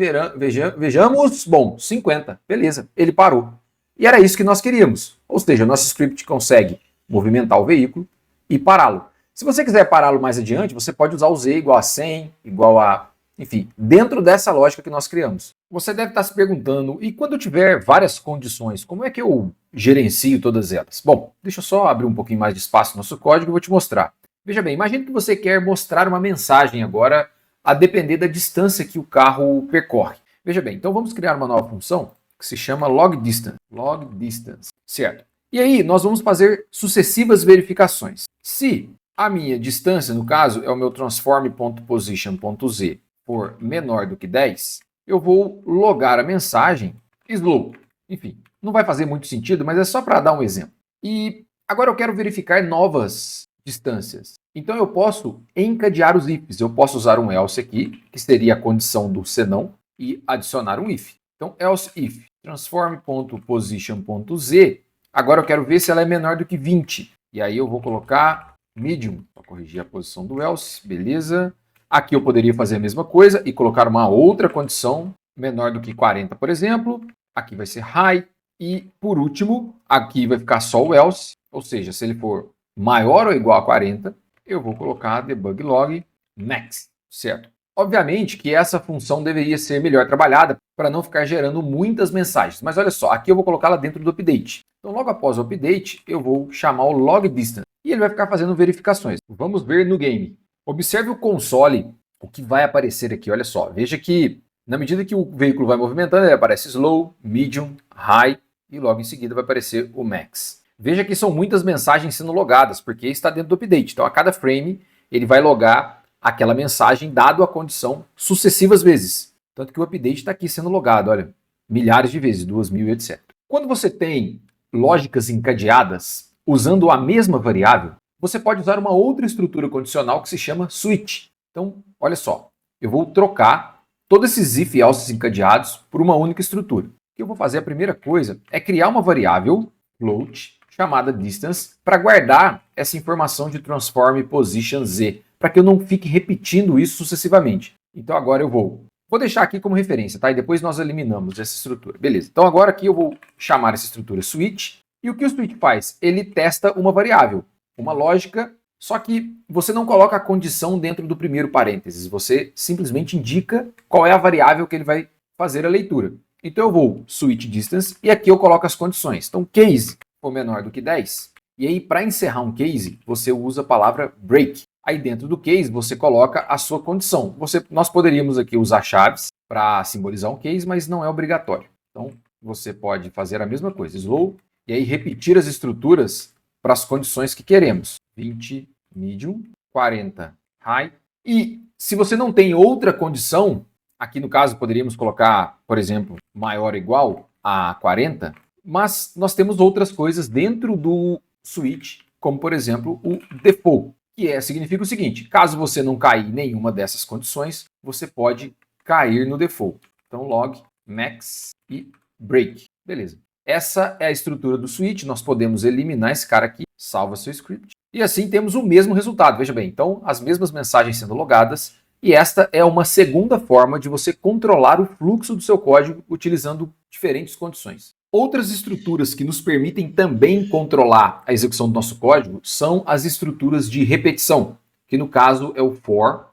vejamos, bom, 50. Beleza, ele parou. E era isso que nós queríamos. Ou seja, nosso script consegue movimentar o veículo e pará-lo. Se você quiser pará-lo mais adiante, você pode usar o z igual a 100, igual a... enfim, dentro dessa lógica que nós criamos. Você deve estar se perguntando, e quando eu tiver várias condições, como é que eu gerencio todas elas? Bom, deixa eu só abrir um pouquinho mais de espaço no nosso código e vou te mostrar. Veja bem, imagine que você quer mostrar uma mensagem agora a depender da distância que o carro percorre. Veja bem, então vamos criar uma nova função que se chama logDistance. LogDistance, certo? E aí nós vamos fazer sucessivas verificações. Se a minha distância, no caso, é o meu transform.position.z for menor do que 10, eu vou logar a mensagem slow. Enfim, não vai fazer muito sentido, mas é só para dar um exemplo. E agora eu quero verificar novas distâncias. Então eu posso encadear os ifs. Eu posso usar um else aqui, que seria a condição do senão, e adicionar um if. Então else if transform.position.z. Agora eu quero ver se ela é menor do que 20. E aí eu vou colocar medium, para corrigir a posição do else, beleza. Aqui eu poderia fazer a mesma coisa e colocar uma outra condição, menor do que 40, por exemplo. Aqui vai ser high. E por último, aqui vai ficar só o else, ou seja, se ele for maior ou igual a 40, eu vou colocar debug log max, certo? Obviamente que essa função deveria ser melhor trabalhada para não ficar gerando muitas mensagens. Mas olha só, aqui eu vou colocá-la dentro do update. Então, logo após o update, eu vou chamar o log distance e ele vai ficar fazendo verificações. Vamos ver no game. Observe o console, o que vai aparecer aqui. Olha só, veja que na medida que o veículo vai movimentando, ele aparece slow, medium, high e logo em seguida vai aparecer o max. Veja que são muitas mensagens sendo logadas, porque está dentro do update. Então, a cada frame, ele vai logar aquela mensagem dado a condição sucessivas vezes. Tanto que o update está aqui sendo logado, olha, milhares de vezes, 2.000 e etc. Quando você tem lógicas encadeadas usando a mesma variável, você pode usar uma outra estrutura condicional que se chama switch. Então, olha só, eu vou trocar todos esses if e else encadeados por uma única estrutura. O que eu vou fazer, a primeira coisa, é criar uma variável float chamada distance para guardar essa informação de transform position z, para que eu não fique repetindo isso sucessivamente. Então agora eu vou deixar aqui como referência, tá? E depois nós eliminamos essa estrutura. Beleza. Então agora aqui eu vou chamar essa estrutura switch. E o que o switch faz? Ele testa uma variável, uma lógica, só que você não coloca a condição dentro do primeiro parênteses. Você simplesmente indica qual é a variável que ele vai fazer a leitura. Então eu vou switch distance e aqui eu coloco as condições. Então case for menor do que 10. E aí para encerrar um case, você usa a palavra break. Aí dentro do case você coloca a sua condição. Nós poderíamos aqui usar chaves para simbolizar um case, mas não é obrigatório. Então você pode fazer a mesma coisa, slow, e aí repetir as estruturas para as condições que queremos. 20 medium, 40 high. E se você não tem outra condição, aqui no caso poderíamos colocar, por exemplo, maior ou igual a 40, mas nós temos outras coisas dentro do switch, como por exemplo o default, que significa o seguinte: caso você não cair em nenhuma dessas condições, você pode cair no default. Então log, max e break. Beleza. Essa é a estrutura do switch, nós podemos eliminar esse cara aqui, salva seu script, e assim temos o mesmo resultado. Veja bem, então as mesmas mensagens sendo logadas, e esta é uma segunda forma de você controlar o fluxo do seu código utilizando diferentes condições. Outras estruturas que nos permitem também controlar a execução do nosso código são as estruturas de repetição, que no caso é o for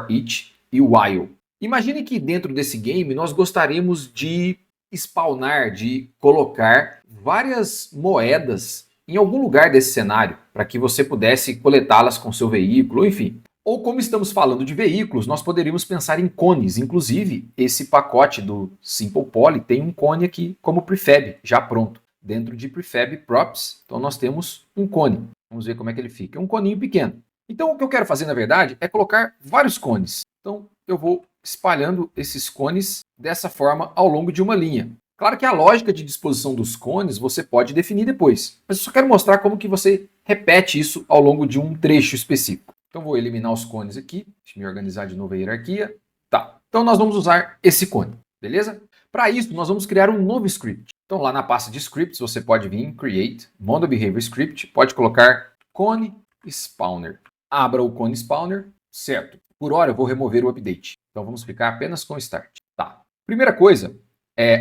each e o while. Imagine que dentro desse game nós gostaríamos de spawnar, de colocar várias moedas em algum lugar desse cenário, para que você pudesse coletá-las com seu veículo, enfim. Ou como estamos falando de veículos, nós poderíamos pensar em cones. Inclusive, esse pacote do Simple Poly tem um cone aqui como prefab, já pronto. Dentro de prefab props, então nós temos um cone. Vamos ver como é que ele fica. É um coninho pequeno. Então o que eu quero fazer, na verdade, é colocar vários cones. Então eu vou espalhando esses cones dessa forma ao longo de uma linha. Claro que a lógica de disposição dos cones você pode definir depois, mas eu só quero mostrar como que você repete isso ao longo de um trecho específico. Então vou eliminar os cones aqui, deixa eu me organizar de novo a hierarquia. Tá, então nós vamos usar esse cone, beleza? Para isso nós vamos criar um novo script. Então lá na pasta de scripts você pode vir em Create, MondoBehavior Script, pode colocar cone spawner. Abra o cone spawner, certo. Por hora eu vou remover o update. Então vamos ficar apenas com start. Tá. Primeira coisa,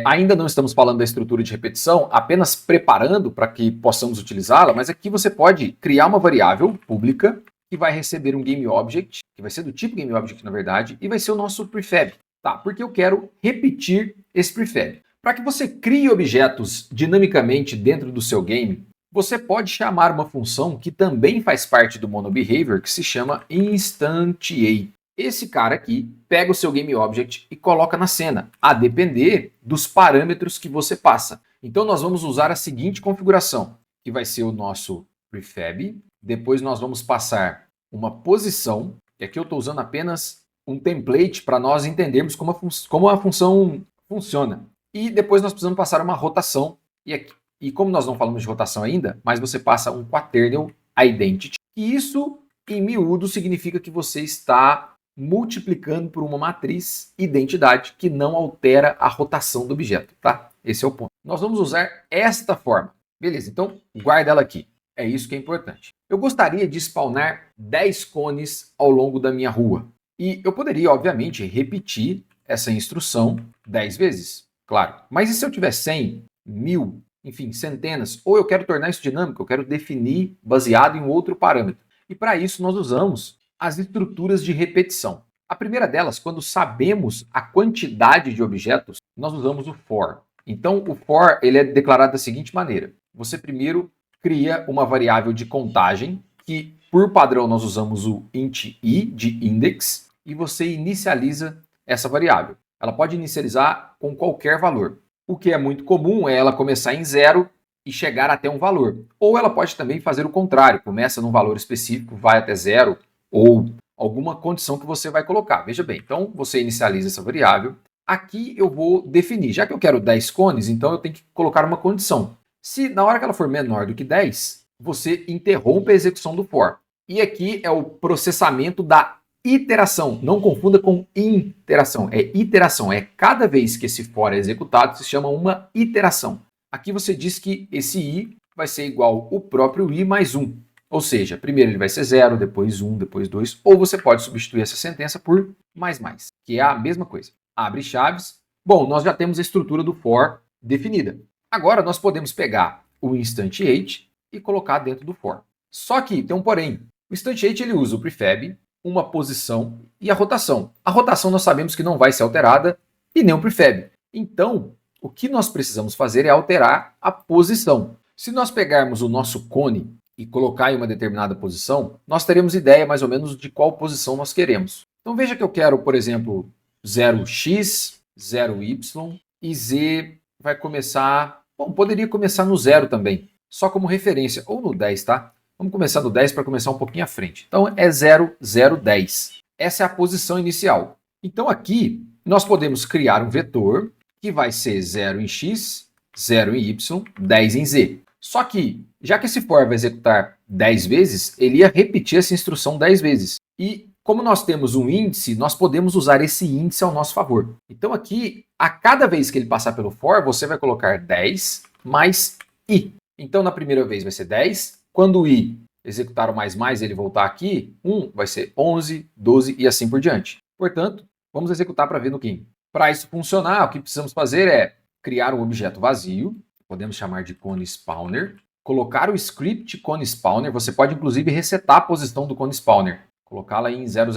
ainda não estamos falando da estrutura de repetição, apenas preparando para que possamos utilizá-la, mas aqui você pode criar uma variável pública que vai receber um GameObject, que vai ser do tipo GameObject na verdade, e vai ser o nosso prefab. Tá, porque eu quero repetir esse prefab. Para que você crie objetos dinamicamente dentro do seu game, você pode chamar uma função que também faz parte do MondoBehavior, que se chama instantiate. Esse cara aqui pega o seu GameObject e coloca na cena, a depender dos parâmetros que você passa. Então nós vamos usar a seguinte configuração, que vai ser o nosso prefab. Depois nós vamos passar uma posição, e aqui eu estou usando apenas um template para nós entendermos como a função funciona. E depois nós precisamos passar uma rotação, e como nós não falamos de rotação ainda, mas você passa um quaternion identity. E isso, em miúdo, significa que você está multiplicando por uma matriz identidade que não altera a rotação do objeto, tá? Esse é o ponto. Nós vamos usar esta forma. Beleza, então guarda ela aqui. É isso que é importante. Eu gostaria de spawnar 10 cones ao longo da minha rua. E eu poderia, obviamente, repetir essa instrução 10 vezes, claro. Mas e se eu tiver 100, 1000, enfim, centenas? Ou eu quero tornar isso dinâmico, eu quero definir baseado em outro parâmetro. E para isso nós usamos as estruturas de repetição. A primeira delas, quando sabemos a quantidade de objetos, nós usamos o for. Então o for ele é declarado da seguinte maneira: você primeiro cria uma variável de contagem, que por padrão nós usamos o int i de index, e você inicializa essa variável. Ela pode inicializar com qualquer valor. O que é muito comum é ela começar em 0 e chegar até um valor. Ou ela pode também fazer o contrário, começa num valor específico, vai até 0, ou alguma condição que você vai colocar. Veja bem, então você inicializa essa variável. Aqui eu vou definir, já que eu quero 10 cones, então eu tenho que colocar uma condição. Se na hora que ela for menor do que 10, você interrompe a execução do for. E aqui é o processamento da iteração. Não confunda com interação. É iteração. É cada vez que esse for é executado, se chama uma iteração. Aqui você diz que esse i vai ser igual o próprio i mais 1. Ou seja, primeiro ele vai ser 0, depois 1, depois 2. Ou você pode substituir essa sentença por mais, que é a mesma coisa. Abre chaves. Bom, nós já temos a estrutura do for definida. Agora nós podemos pegar o instantiate e colocar dentro do for. Só que tem um porém. O instantiate ele usa o prefab, uma posição e a rotação. A rotação nós sabemos que não vai ser alterada e nem o prefab. Então, o que nós precisamos fazer é alterar a posição. Se nós pegarmos o nosso cone e colocar em uma determinada posição, nós teremos ideia mais ou menos de qual posição nós queremos. Então veja que eu quero, por exemplo, 0x, 0y e z vai começar... Bom, poderia começar no 0 também, só como referência, ou no 10, tá? Vamos começar no 10 para começar um pouquinho à frente. Então é 0, 0, 10. Essa é a posição inicial. Então aqui nós podemos criar um vetor que vai ser 0 em x, 0 em y, 10 em z. Só que, já que esse for vai executar 10 vezes, ele ia repetir essa instrução 10 vezes. E como nós temos um índice, nós podemos usar esse índice ao nosso favor. Então aqui, a cada vez que ele passar pelo for, você vai colocar 10 mais i. Então na primeira vez vai ser 10. Quando o i executar o mais, ele voltar aqui, 1 vai ser 11, 12 e assim por diante. Portanto, vamos executar para ver no Kim. Para isso funcionar, o que precisamos fazer é criar um objeto vazio, podemos chamar de ConeSpawner, colocar o script ConeSpawner, você pode inclusive resetar a posição do ConeSpawner, colocá-la em 000.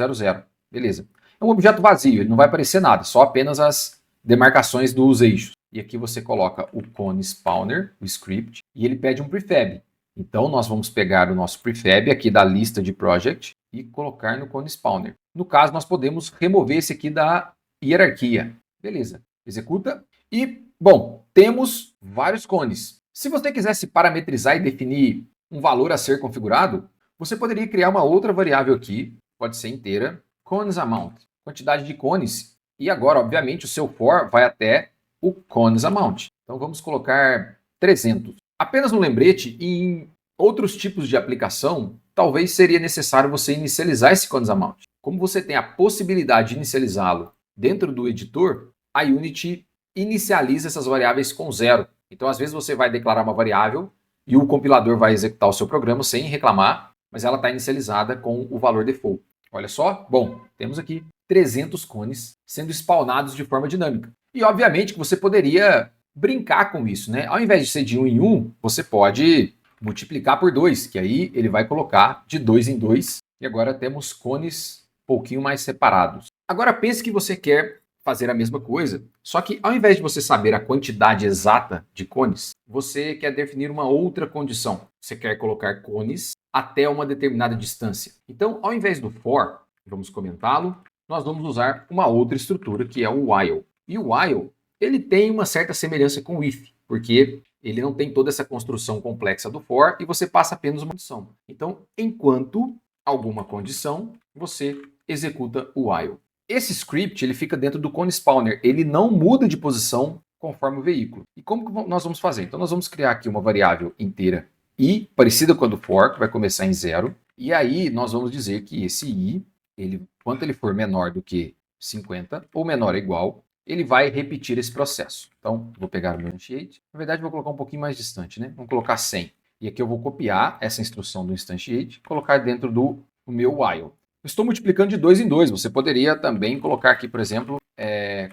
Beleza. É um objeto vazio, ele não vai aparecer nada, só apenas as demarcações dos eixos. E aqui você coloca o ConeSpawner, o script, e ele pede um prefab. Então nós vamos pegar o nosso prefab aqui da lista de project e colocar no ConeSpawner. No caso, nós podemos remover esse aqui da hierarquia. Beleza. Executa. E, bom, temos vários cones. Se você quisesse parametrizar e definir um valor a ser configurado, você poderia criar uma outra variável aqui, pode ser inteira, ConesAmount, quantidade de cones. E agora, obviamente, o seu for vai até o ConesAmount. Então vamos colocar 300. Apenas um lembrete, em outros tipos de aplicação, talvez seria necessário você inicializar esse ConesAmount. Como você tem a possibilidade de inicializá-lo dentro do editor, a Unity inicializa essas variáveis com 0. Então, às vezes, você vai declarar uma variável e o compilador vai executar o seu programa sem reclamar, mas ela está inicializada com o valor default. Olha só, bom, temos aqui 300 cones sendo spawnados de forma dinâmica. E, obviamente, que você poderia brincar com isso, né? Ao invés de ser de 1 em 1, você pode multiplicar por 2, que aí ele vai colocar de 2 em 2. E agora temos cones um pouquinho mais separados. Agora pense que você quer fazer a mesma coisa, só que ao invés de você saber a quantidade exata de cones, você quer definir uma outra condição. Você quer colocar cones até uma determinada distância. Então, ao invés do for, vamos comentá-lo, nós vamos usar uma outra estrutura que é o while. E o while, ele tem uma certa semelhança com o if, porque ele não tem toda essa construção complexa do for e você passa apenas uma condição. Então, enquanto alguma condição, você executa o while. Esse script ele fica dentro do ConeSpawner, ele não muda de posição conforme o veículo. E como que nós vamos fazer? Então nós vamos criar aqui uma variável inteira i, parecida com a do for, que vai começar em 0. E aí nós vamos dizer que esse i, quanto ele for menor do que 50 ou menor ou igual, ele vai repetir esse processo. Então vou pegar o meu instantiate, na verdade vou colocar um pouquinho mais distante, né? Vamos colocar 100. E aqui eu vou copiar essa instrução do instantiate, colocar dentro do meu while. Estou multiplicando de 2 em 2. Você poderia também colocar aqui, por exemplo,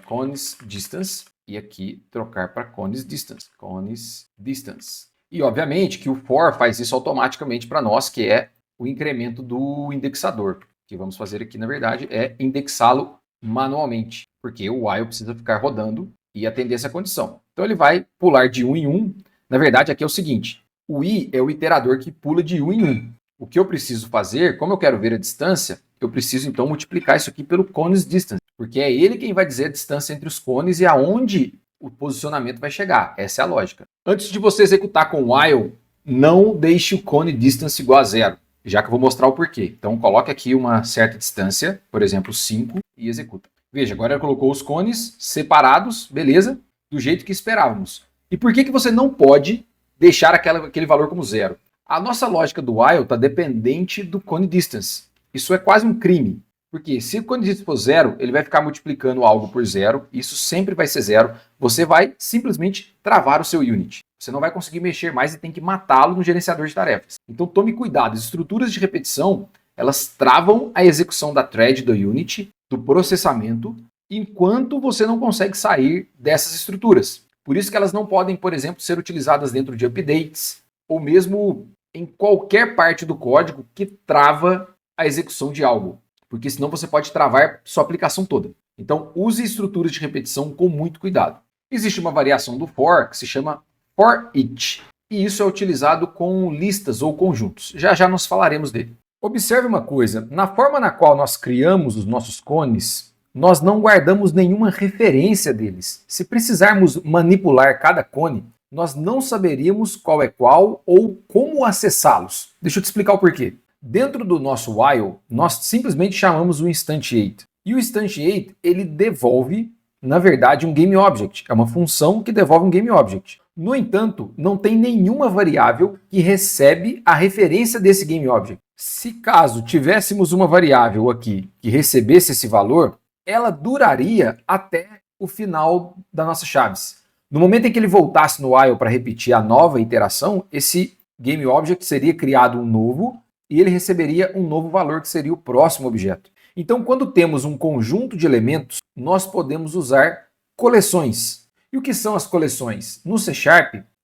cones distance e aqui trocar para cones distance. Cones distance. E obviamente que o for faz isso automaticamente para nós, que é o incremento do indexador. O que vamos fazer aqui, na verdade, é indexá-lo manualmente, porque o while precisa ficar rodando e atender essa condição. Então ele vai pular de 1 em 1, Na verdade, aqui é o seguinte, o i é o iterador que pula de 1 em 1. O que eu preciso fazer, como eu quero ver a distância, eu preciso então multiplicar isso aqui pelo cones distance, porque é ele quem vai dizer a distância entre os cones e aonde o posicionamento vai chegar. Essa é a lógica. Antes de você executar com while, não deixe o cone distance igual a 0, já que eu vou mostrar o porquê. Então coloque aqui uma certa distância, por exemplo 5, e executa. Veja, agora colocou os cones separados, beleza? Do jeito que esperávamos. E por que você não pode deixar aquele valor como 0? A nossa lógica do while está dependente do cone distance. Isso é quase um crime. Porque se o cone distance for 0, ele vai ficar multiplicando algo por 0. Isso sempre vai ser 0. Você vai simplesmente travar o seu unit. Você não vai conseguir mexer mais e tem que matá-lo no gerenciador de tarefas. Então tome cuidado. As estruturas de repetição, elas travam a execução da thread do unit, do processamento, enquanto você não consegue sair dessas estruturas. Por isso que elas não podem, por exemplo, ser utilizadas dentro de updates, ou mesmo em qualquer parte do código que trava a execução de algo, porque senão você pode travar sua aplicação toda. Então use estruturas de repetição com muito cuidado. Existe uma variação do for que se chama for each, e isso é utilizado com listas ou conjuntos. Já já nós falaremos dele. Observe uma coisa, na forma na qual nós criamos os nossos cones, nós não guardamos nenhuma referência deles. Se precisarmos manipular cada cone, nós não saberíamos qual é qual ou como acessá-los. Deixa eu te explicar o porquê. Dentro do nosso while, nós simplesmente chamamos o instantiate. E o instantiate, ele devolve, na verdade, um GameObject. É uma função que devolve um GameObject. No entanto, não tem nenhuma variável que recebe a referência desse GameObject. Se caso tivéssemos uma variável aqui que recebesse esse valor, ela duraria até o final da nossa chaves. No momento em que ele voltasse no while para repetir a nova iteração, esse GameObject seria criado um novo e ele receberia um novo valor que seria o próximo objeto. Então, quando temos um conjunto de elementos, nós podemos usar coleções. E o que são as coleções? No C#,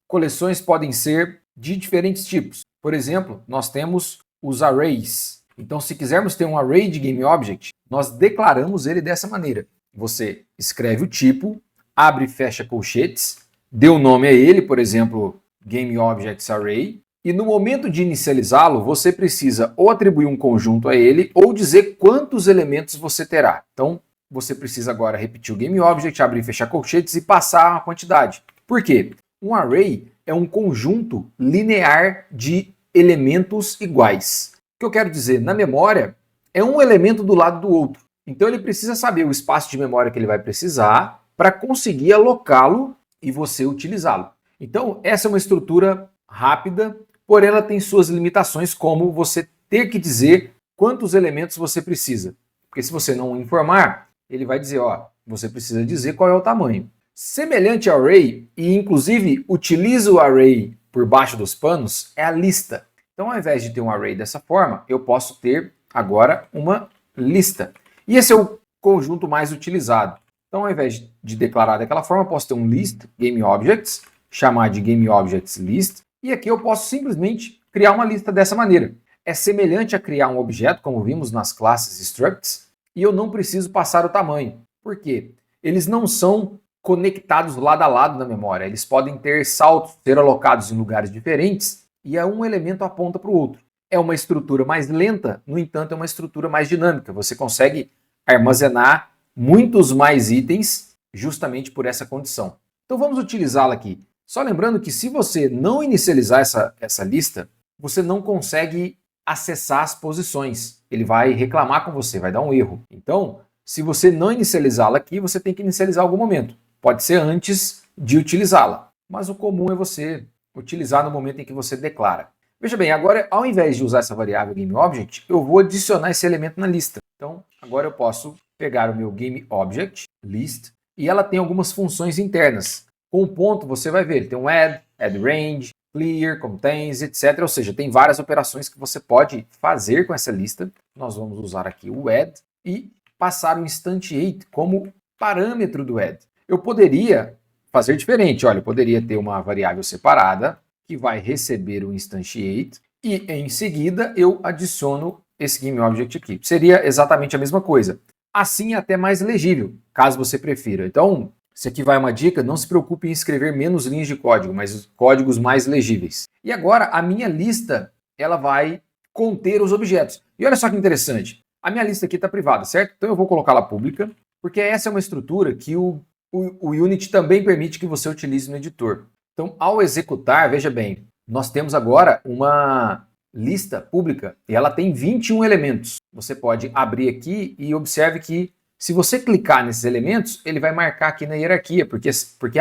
coleções podem ser de diferentes tipos. Por exemplo, nós temos os arrays. Então, se quisermos ter um array de GameObject, nós declaramos ele dessa maneira. Você escreve o tipo, abre e fecha colchetes, dê um nome a ele, por exemplo, GameObjectsArray, e no momento de inicializá-lo, você precisa ou atribuir um conjunto a ele ou dizer quantos elementos você terá. Então, você precisa agora repetir o GameObject, abrir e fechar colchetes e passar a quantidade. Por quê? Um array é um conjunto linear de elementos iguais. O que eu quero dizer? Na memória, é um elemento do lado do outro. Então, ele precisa saber o espaço de memória que ele vai precisar para conseguir alocá-lo e você utilizá-lo. Então, essa é uma estrutura rápida, porém ela tem suas limitações, como você ter que dizer quantos elementos você precisa. Porque se você não informar, ele vai dizer, ó, você precisa dizer qual é o tamanho. Semelhante ao array, e inclusive utiliza o array por baixo dos panos, é a lista. Então, ao invés de ter um array dessa forma, eu posso ter agora uma lista. E esse é o conjunto mais utilizado. Então, ao invés de declarar daquela forma, eu posso ter um list, GameObjects, chamar de GameObjectsList, e aqui eu posso simplesmente criar uma lista dessa maneira. É semelhante a criar um objeto, como vimos nas classes structs, e eu não preciso passar o tamanho. Por quê? Eles não são conectados lado a lado na memória. Eles podem ter saltos, ser alocados em lugares diferentes, e um elemento aponta para o outro. É uma estrutura mais lenta, no entanto, é uma estrutura mais dinâmica. Você consegue armazenar muitos mais itens justamente por essa condição. Então vamos utilizá-la aqui. Só lembrando que se você não inicializar essa lista, você não consegue acessar as posições. Ele vai reclamar com você, vai dar um erro. Então, se você não inicializá-la aqui, você tem que inicializar em algum momento. Pode ser antes de utilizá-la, mas o comum é você utilizar no momento em que você declara. Veja bem, agora ao invés de usar essa variável GameObject, eu vou adicionar esse elemento na lista. Então, agora eu posso pegar o meu GameObject, list, e ela tem algumas funções internas. Com o ponto você vai ver, ele tem um add range, clear, contains, etc. Ou seja, tem várias operações que você pode fazer com essa lista. Nós vamos usar aqui o add e passar o instantiate como parâmetro do add. Eu poderia fazer diferente, olha, eu poderia ter uma variável separada que vai receber o instantiate e em seguida eu adiciono esse GameObject aqui. Seria exatamente a mesma coisa. Assim é até mais legível, caso você prefira. Então, Isso aqui vai uma dica, não se preocupe em escrever menos linhas de código, mas códigos mais legíveis. E agora a minha lista, ela vai conter os objetos. E olha só que interessante, a minha lista aqui está privada, certo? Então eu vou colocá-la pública, porque essa é uma estrutura que o Unity também permite que você utilize no editor. Então, ao executar, veja bem, nós temos agora uma lista pública e ela tem 21 elementos. Você pode abrir aqui e observe que se você clicar nesses elementos, ele vai marcar aqui na hierarquia, porque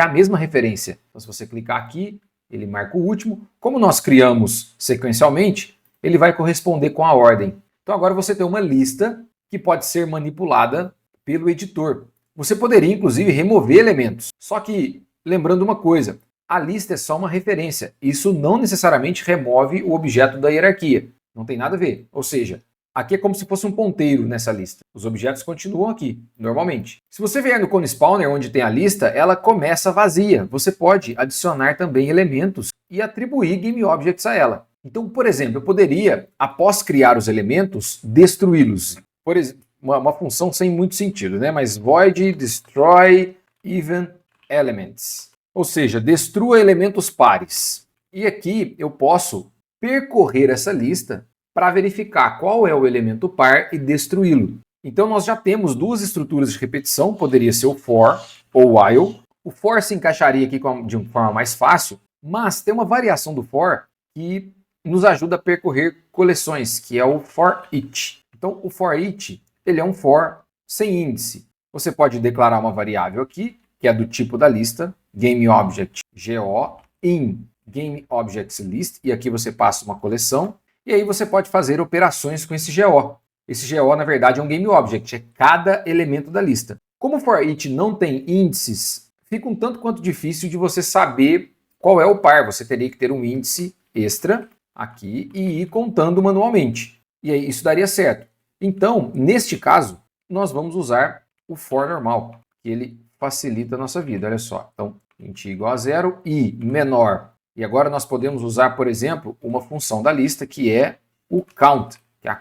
é a mesma referência. Então, se você clicar aqui, ele marca o último. Como nós criamos sequencialmente, ele vai corresponder com a ordem. Então, agora você tem uma lista que pode ser manipulada pelo editor. Você poderia, inclusive, remover elementos. Só que, lembrando uma coisa, a lista é só uma referência. Isso não necessariamente remove o objeto da hierarquia. Não tem nada a ver. Ou seja, aqui é como se fosse um ponteiro nessa lista. Os objetos continuam aqui, normalmente. Se você vier no Cone Spawner, onde tem a lista, ela começa vazia. Você pode adicionar também elementos e atribuir GameObjects a ela. Então, por exemplo, eu poderia, após criar os elementos, destruí-los. Por exemplo, uma função sem muito sentido, né? Mas void destroy even elements. Ou seja, destrua elementos pares. E aqui eu posso percorrer essa lista para verificar qual é o elemento par e destruí-lo. Então nós já temos duas estruturas de repetição, poderia ser o for ou o while. O for se encaixaria aqui de uma forma mais fácil, mas tem uma variação do for que nos ajuda a percorrer coleções, que é o for each. Então o for each, ele é um for sem índice. Você pode declarar uma variável aqui, que é do tipo da lista, GameObject GO in GameObjectsList, e aqui você passa uma coleção, e aí você pode fazer operações com esse GO. Esse GO, na verdade, é um GameObject, é cada elemento da lista. Como o for each não tem índices, fica um tanto quanto difícil de você saber qual é o par. Você teria que ter um índice extra aqui e ir contando manualmente. E aí isso daria certo. Então, neste caso, nós vamos usar o for normal, que ele facilita a nossa vida, olha só. Então, int igual a 0 e menor. E agora nós podemos usar, por exemplo, uma função da lista que é o count, que é a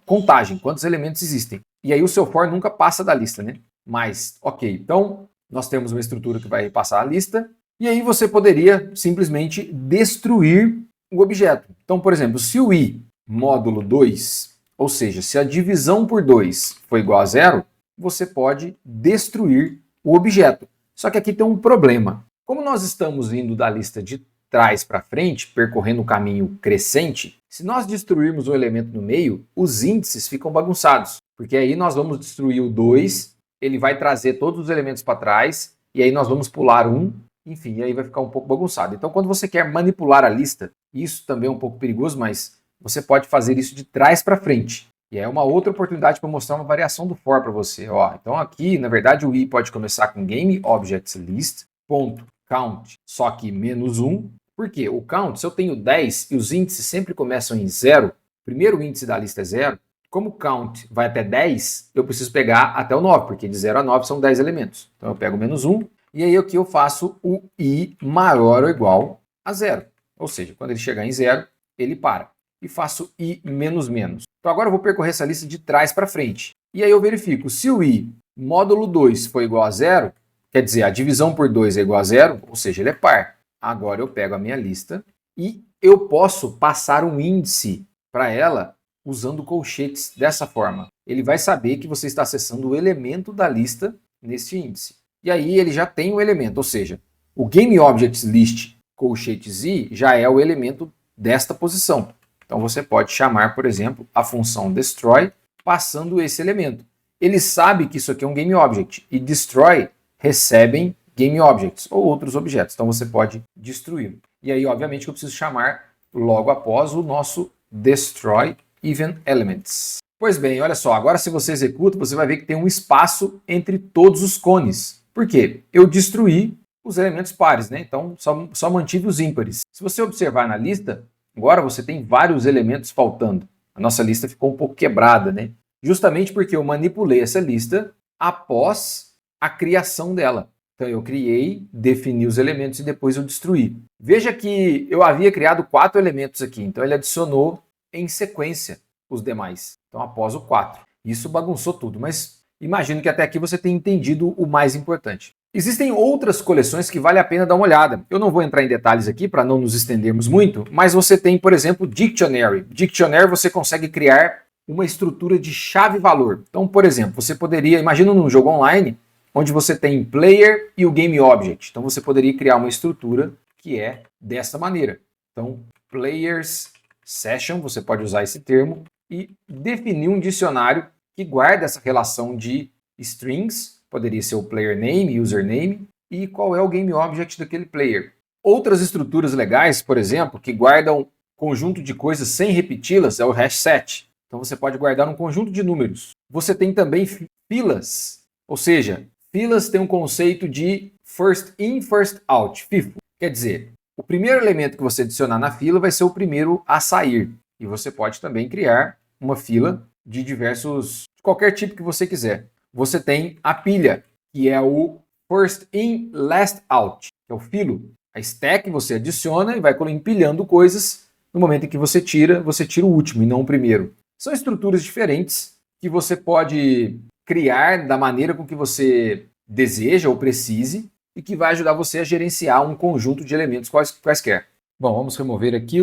contagem, quantos elementos existem. E aí o seu for nunca passa da lista, né? Mas, ok, então nós temos uma estrutura que vai passar a lista, e aí você poderia simplesmente destruir o objeto. Então, por exemplo, se o i módulo 2, ou seja, se a divisão por 2 for igual a 0, você pode destruir o objeto. Só que aqui tem um problema. Como nós estamos indo da lista de trás para frente, percorrendo um caminho crescente, se nós destruirmos um elemento no meio, os índices ficam bagunçados. Porque aí nós vamos destruir o 2, ele vai trazer todos os elementos para trás, e aí nós vamos pular um, enfim, aí vai ficar um pouco bagunçado. Então, quando você quer manipular a lista, isso também é um pouco perigoso, mas você pode fazer isso de trás para frente. E é uma outra oportunidade para mostrar uma variação do for para você. Ó, então aqui, na verdade, o i pode começar com GameObjectsList.count, só que -1. Por quê? O count, se eu tenho 10 e os índices sempre começam em 0, o primeiro índice da lista é 0, como o count vai até 10, eu preciso pegar até o 9, porque de 0 a 9 são 10 elementos. Então eu pego -1, e aí aqui eu faço o i maior ou igual a 0. Ou seja, quando ele chegar em 0, ele para. E faço i menos menos. Então agora eu vou percorrer essa lista de trás para frente. E aí eu verifico, se o i módulo 2 for igual a 0, quer dizer, a divisão por 2 é igual a 0, ou seja, ele é par. Agora eu pego a minha lista e eu posso passar um índice para ela usando colchetes dessa forma. Ele vai saber que você está acessando o elemento da lista nesse índice. E aí ele já tem o elemento, ou seja, o GameObjectsList colchetes i já é o elemento desta posição. Então você pode chamar, por exemplo, a função destroy passando esse elemento. Ele sabe que isso aqui é um GameObject e destroy recebem GameObjects ou outros objetos. Então você pode destruí-lo. E aí, obviamente, eu preciso chamar logo após o nosso destroy even elements. Pois bem, olha só, agora se você executa, você vai ver que tem um espaço entre todos os cones. Por quê? Eu destruí os elementos pares, né? Então só mantive os ímpares. Se você observar na lista, agora você tem vários elementos faltando. A nossa lista ficou um pouco quebrada, né? Justamente porque eu manipulei essa lista após a criação dela. Então eu criei, defini os elementos e depois eu destruí. Veja que eu havia criado 4 elementos aqui, então ele adicionou em sequência os demais. Então após o 4. Isso bagunçou tudo, mas imagino que até aqui você tenha entendido o mais importante. Existem outras coleções que vale a pena dar uma olhada. Eu não vou entrar em detalhes aqui para não nos estendermos muito, mas você tem, por exemplo, Dictionary. Dictionary você consegue criar uma estrutura de chave-valor. Então, por exemplo, você poderia, imagina num jogo online, onde você tem player e o game object. Então você poderia criar uma estrutura que é dessa maneira. Então, players session, você pode usar esse termo, e definir um dicionário que guarda essa relação de strings, poderia ser o player name, username, e qual é o game object daquele player. Outras estruturas legais, por exemplo, que guardam conjunto de coisas sem repeti-las, é o hash set. Então você pode guardar um conjunto de números. Você tem também filas, ou seja, filas têm um conceito de first in, first out, FIFO. Quer dizer, o primeiro elemento que você adicionar na fila vai ser o primeiro a sair. E você pode também criar uma fila de qualquer tipo que você quiser. Você tem a pilha, que é o first in, last out, que é o filo. A stack você adiciona e vai empilhando coisas. No momento em que você tira o último e não o primeiro. São estruturas diferentes que você pode criar da maneira com que você deseja ou precise e que vai ajudar você a gerenciar um conjunto de elementos quaisquer. Bom, vamos remover aqui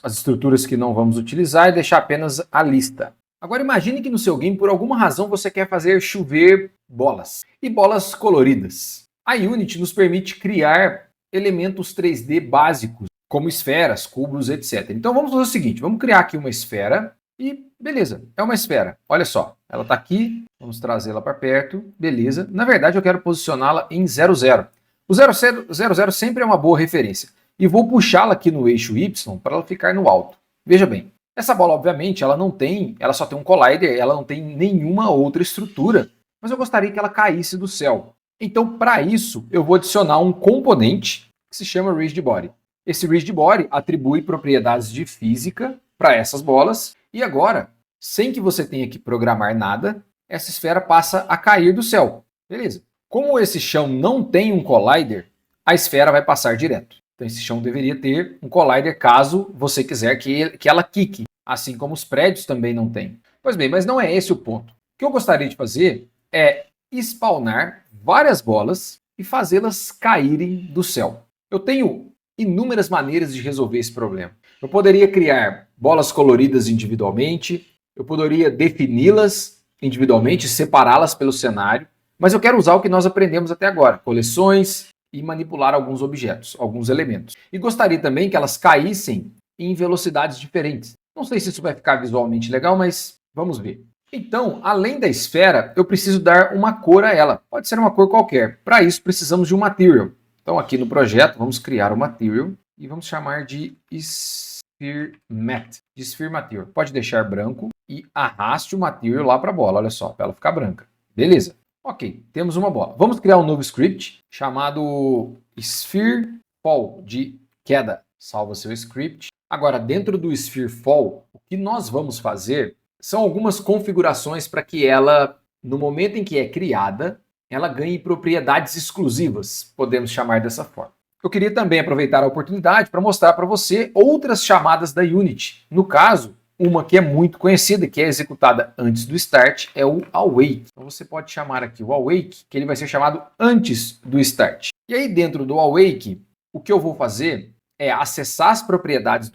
as estruturas que não vamos utilizar e deixar apenas a lista. Agora imagine que no seu game, por alguma razão, você quer fazer chover bolas. E bolas coloridas. A Unity nos permite criar elementos 3D básicos, como esferas, cubos, etc. Então vamos fazer o seguinte, vamos criar aqui uma esfera e beleza, é uma esfera. Olha só, ela está aqui, vamos trazê-la para perto, beleza. Na verdade eu quero posicioná-la em 0, 0. O 0, 0 sempre é uma boa referência. E vou puxá-la aqui no eixo Y para ela ficar no alto. Veja bem, essa bola obviamente ela só tem um collider, ela não tem nenhuma outra estrutura, mas eu gostaria que ela caísse do céu. Então para isso eu vou adicionar um componente que se chama Rigid Body. Esse Rigid Body atribui propriedades de física para essas bolas e agora, sem que você tenha que programar nada, essa esfera passa a cair do céu. Beleza. Como esse chão não tem um collider, a esfera vai passar direto. Então esse chão deveria ter um collider caso você quiser que ela quique, assim como os prédios também não têm. Pois bem, mas não é esse o ponto. O que eu gostaria de fazer é spawnar várias bolas e fazê-las caírem do céu. Eu tenho inúmeras maneiras de resolver esse problema. Eu poderia criar bolas coloridas individualmente, eu poderia defini-las individualmente, separá-las pelo cenário, mas eu quero usar o que nós aprendemos até agora, coleções e manipular alguns objetos, alguns elementos. E gostaria também que elas caíssem em velocidades diferentes. Não sei se isso vai ficar visualmente legal, mas vamos ver. Então, além da esfera, eu preciso dar uma cor a ela. Pode ser uma cor qualquer. Para isso, precisamos de um material. Então, aqui no projeto, vamos criar um material e vamos chamar de Sphere Matte. De Sphere Material. Pode deixar branco e arraste o material lá para a bola, olha só, para ela ficar branca. Beleza. Ok, temos uma bola. Vamos criar um novo script chamado Sphere Fall, de queda. Salva seu script. Agora, dentro do Sphere Fall, o que nós vamos fazer são algumas configurações para que ela, no momento em que é criada, ela ganhe propriedades exclusivas, podemos chamar dessa forma. Eu queria também aproveitar a oportunidade para mostrar para você outras chamadas da Unity. No caso, uma que é muito conhecida, que é executada antes do start, é o await. Então você pode chamar aqui o await, que ele vai ser chamado antes do start. E aí dentro do await, o que eu vou fazer é acessar as propriedades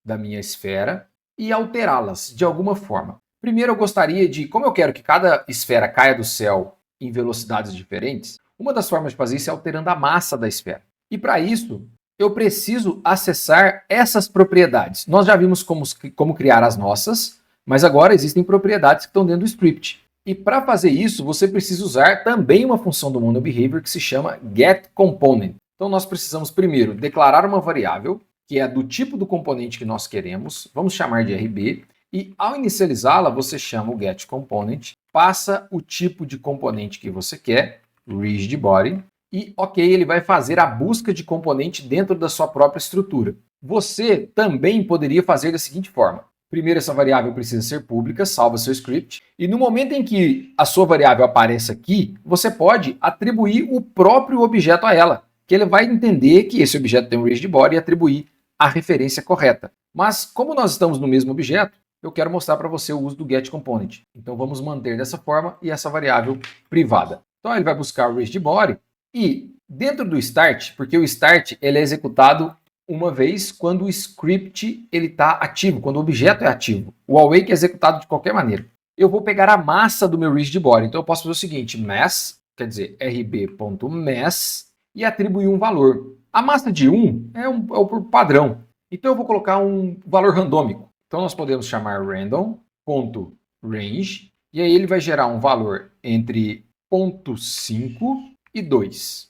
da minha esfera e alterá-las de alguma forma. Primeiro eu gostaria de, como eu quero que cada esfera caia do céu em velocidades diferentes, uma das formas de fazer isso é alterando a massa da esfera. E para isso, eu preciso acessar essas propriedades. Nós já vimos como criar as nossas, mas agora existem propriedades que estão dentro do script. E para fazer isso, você precisa usar também uma função do MonoBehavior que se chama getComponent. Então nós precisamos primeiro declarar uma variável, que é do tipo do componente que nós queremos, vamos chamar de RB, e ao inicializá-la, você chama o getComponent, passa o tipo de componente que você quer, Rigid Body, e ok, ele vai fazer a busca de componente dentro da sua própria estrutura. Você também poderia fazer da seguinte forma. Primeiro, essa variável precisa ser pública, salva seu script, e no momento em que a sua variável apareça aqui, você pode atribuir o próprio objeto a ela, que ele vai entender que esse objeto tem um Rigid Body e atribuir a referência correta. Mas como nós estamos no mesmo objeto, eu quero mostrar para você o uso do getComponent. Então vamos manter dessa forma e essa variável privada. Então ele vai buscar o Rigid Body, E dentro do start, porque o start ele é executado uma vez quando o script está ativo, quando o objeto é ativo. O awake é executado de qualquer maneira. Eu vou pegar a massa do meu rigid body. Então eu posso fazer o seguinte, mass, quer dizer, rb.mass, e atribuir um valor. A massa de 1 é o padrão. Então eu vou colocar um valor randômico. Então nós podemos chamar random.range, e aí ele vai gerar um valor entre 0,5 e 2.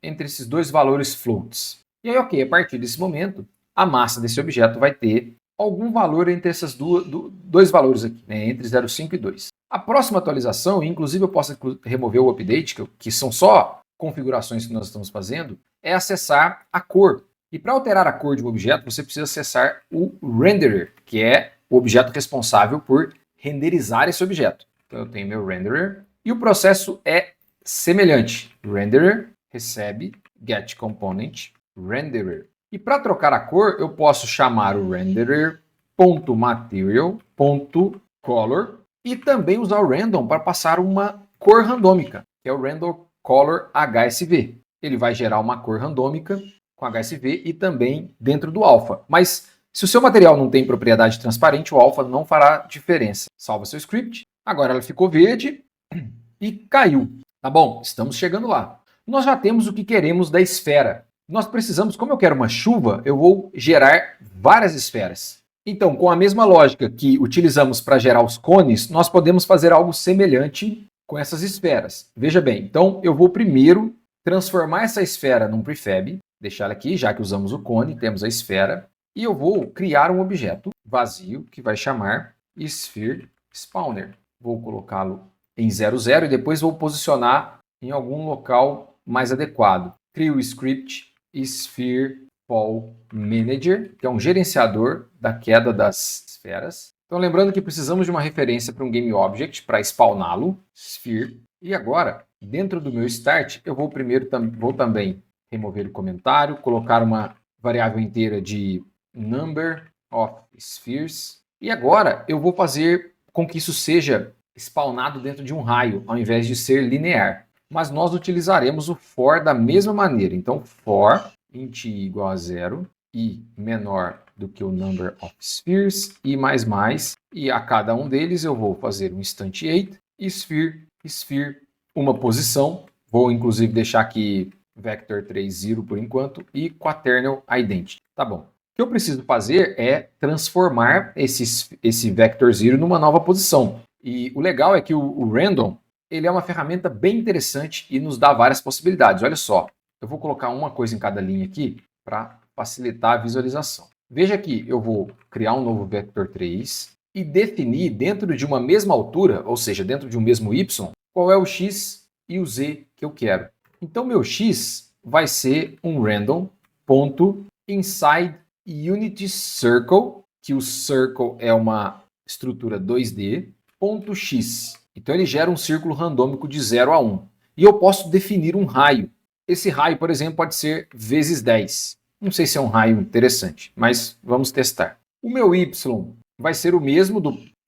Entre esses dois valores floats. E aí, ok, a partir desse momento, a massa desse objeto vai ter algum valor entre esses dois valores aqui, né, entre 0,5 e 2. A próxima atualização, inclusive eu posso remover o update, que são só configurações que nós estamos fazendo, é acessar a cor. E para alterar a cor de um objeto, você precisa acessar o renderer, que é o objeto responsável por renderizar esse objeto. Então eu tenho meu renderer e o processo é semelhante. Renderer recebe getComponent renderer. E para trocar a cor, eu posso chamar o renderer.material.color e também usar o random para passar uma cor randômica, que é o random color HSV. Ele vai gerar uma cor randômica com HSV e também dentro do alpha. Mas se o seu material não tem propriedade transparente, o alpha não fará diferença. Salva seu script. Agora ela ficou verde e caiu. Tá bom, estamos chegando lá. Nós já temos o que queremos da esfera. Nós precisamos, como eu quero uma chuva, eu vou gerar várias esferas. Então, com a mesma lógica que utilizamos para gerar os cones, nós podemos fazer algo semelhante com essas esferas. Veja bem, então eu vou primeiro transformar essa esfera num prefab, deixar ela aqui, já que usamos o cone, temos a esfera, e eu vou criar um objeto vazio que vai chamar Sphere Spawner. Vou colocá-lo em 00 e depois vou posicionar em algum local mais adequado. Crio o script Sphere Fall Manager, que é um gerenciador da queda das esferas. Então lembrando que precisamos de uma referência para um GameObject para spawná-lo, Sphere. E agora, dentro do meu start, eu vou também remover o comentário, colocar uma variável inteira de number of spheres. E agora eu vou fazer com que isso seja spawnado dentro de um raio, ao invés de ser linear. Mas nós utilizaremos o for da mesma maneira. Então, for int i igual a 0 e menor do que o number of spheres e mais, e a cada um deles eu vou fazer um instantiate sphere, uma posição. Vou inclusive deixar aqui vector3 0 por enquanto e quaternal identity. Tá bom. O que eu preciso fazer é transformar esse vector 0 numa nova posição. E o legal é que o random ele é uma ferramenta bem interessante e nos dá várias possibilidades. Olha só, eu vou colocar uma coisa em cada linha aqui para facilitar a visualização. Veja que eu vou criar um novo vector3 e definir dentro de uma mesma altura, ou seja, dentro de um mesmo y, qual é o x e o z que eu quero. Então, meu x vai ser um random.inside unity circle, que o circle é uma estrutura 2D, ponto x. Então ele gera um círculo randômico de 0 a 1. E eu posso definir um raio. Esse raio, por exemplo, pode ser vezes 10. Não sei se é um raio interessante, mas vamos testar. O meu y vai ser o mesmo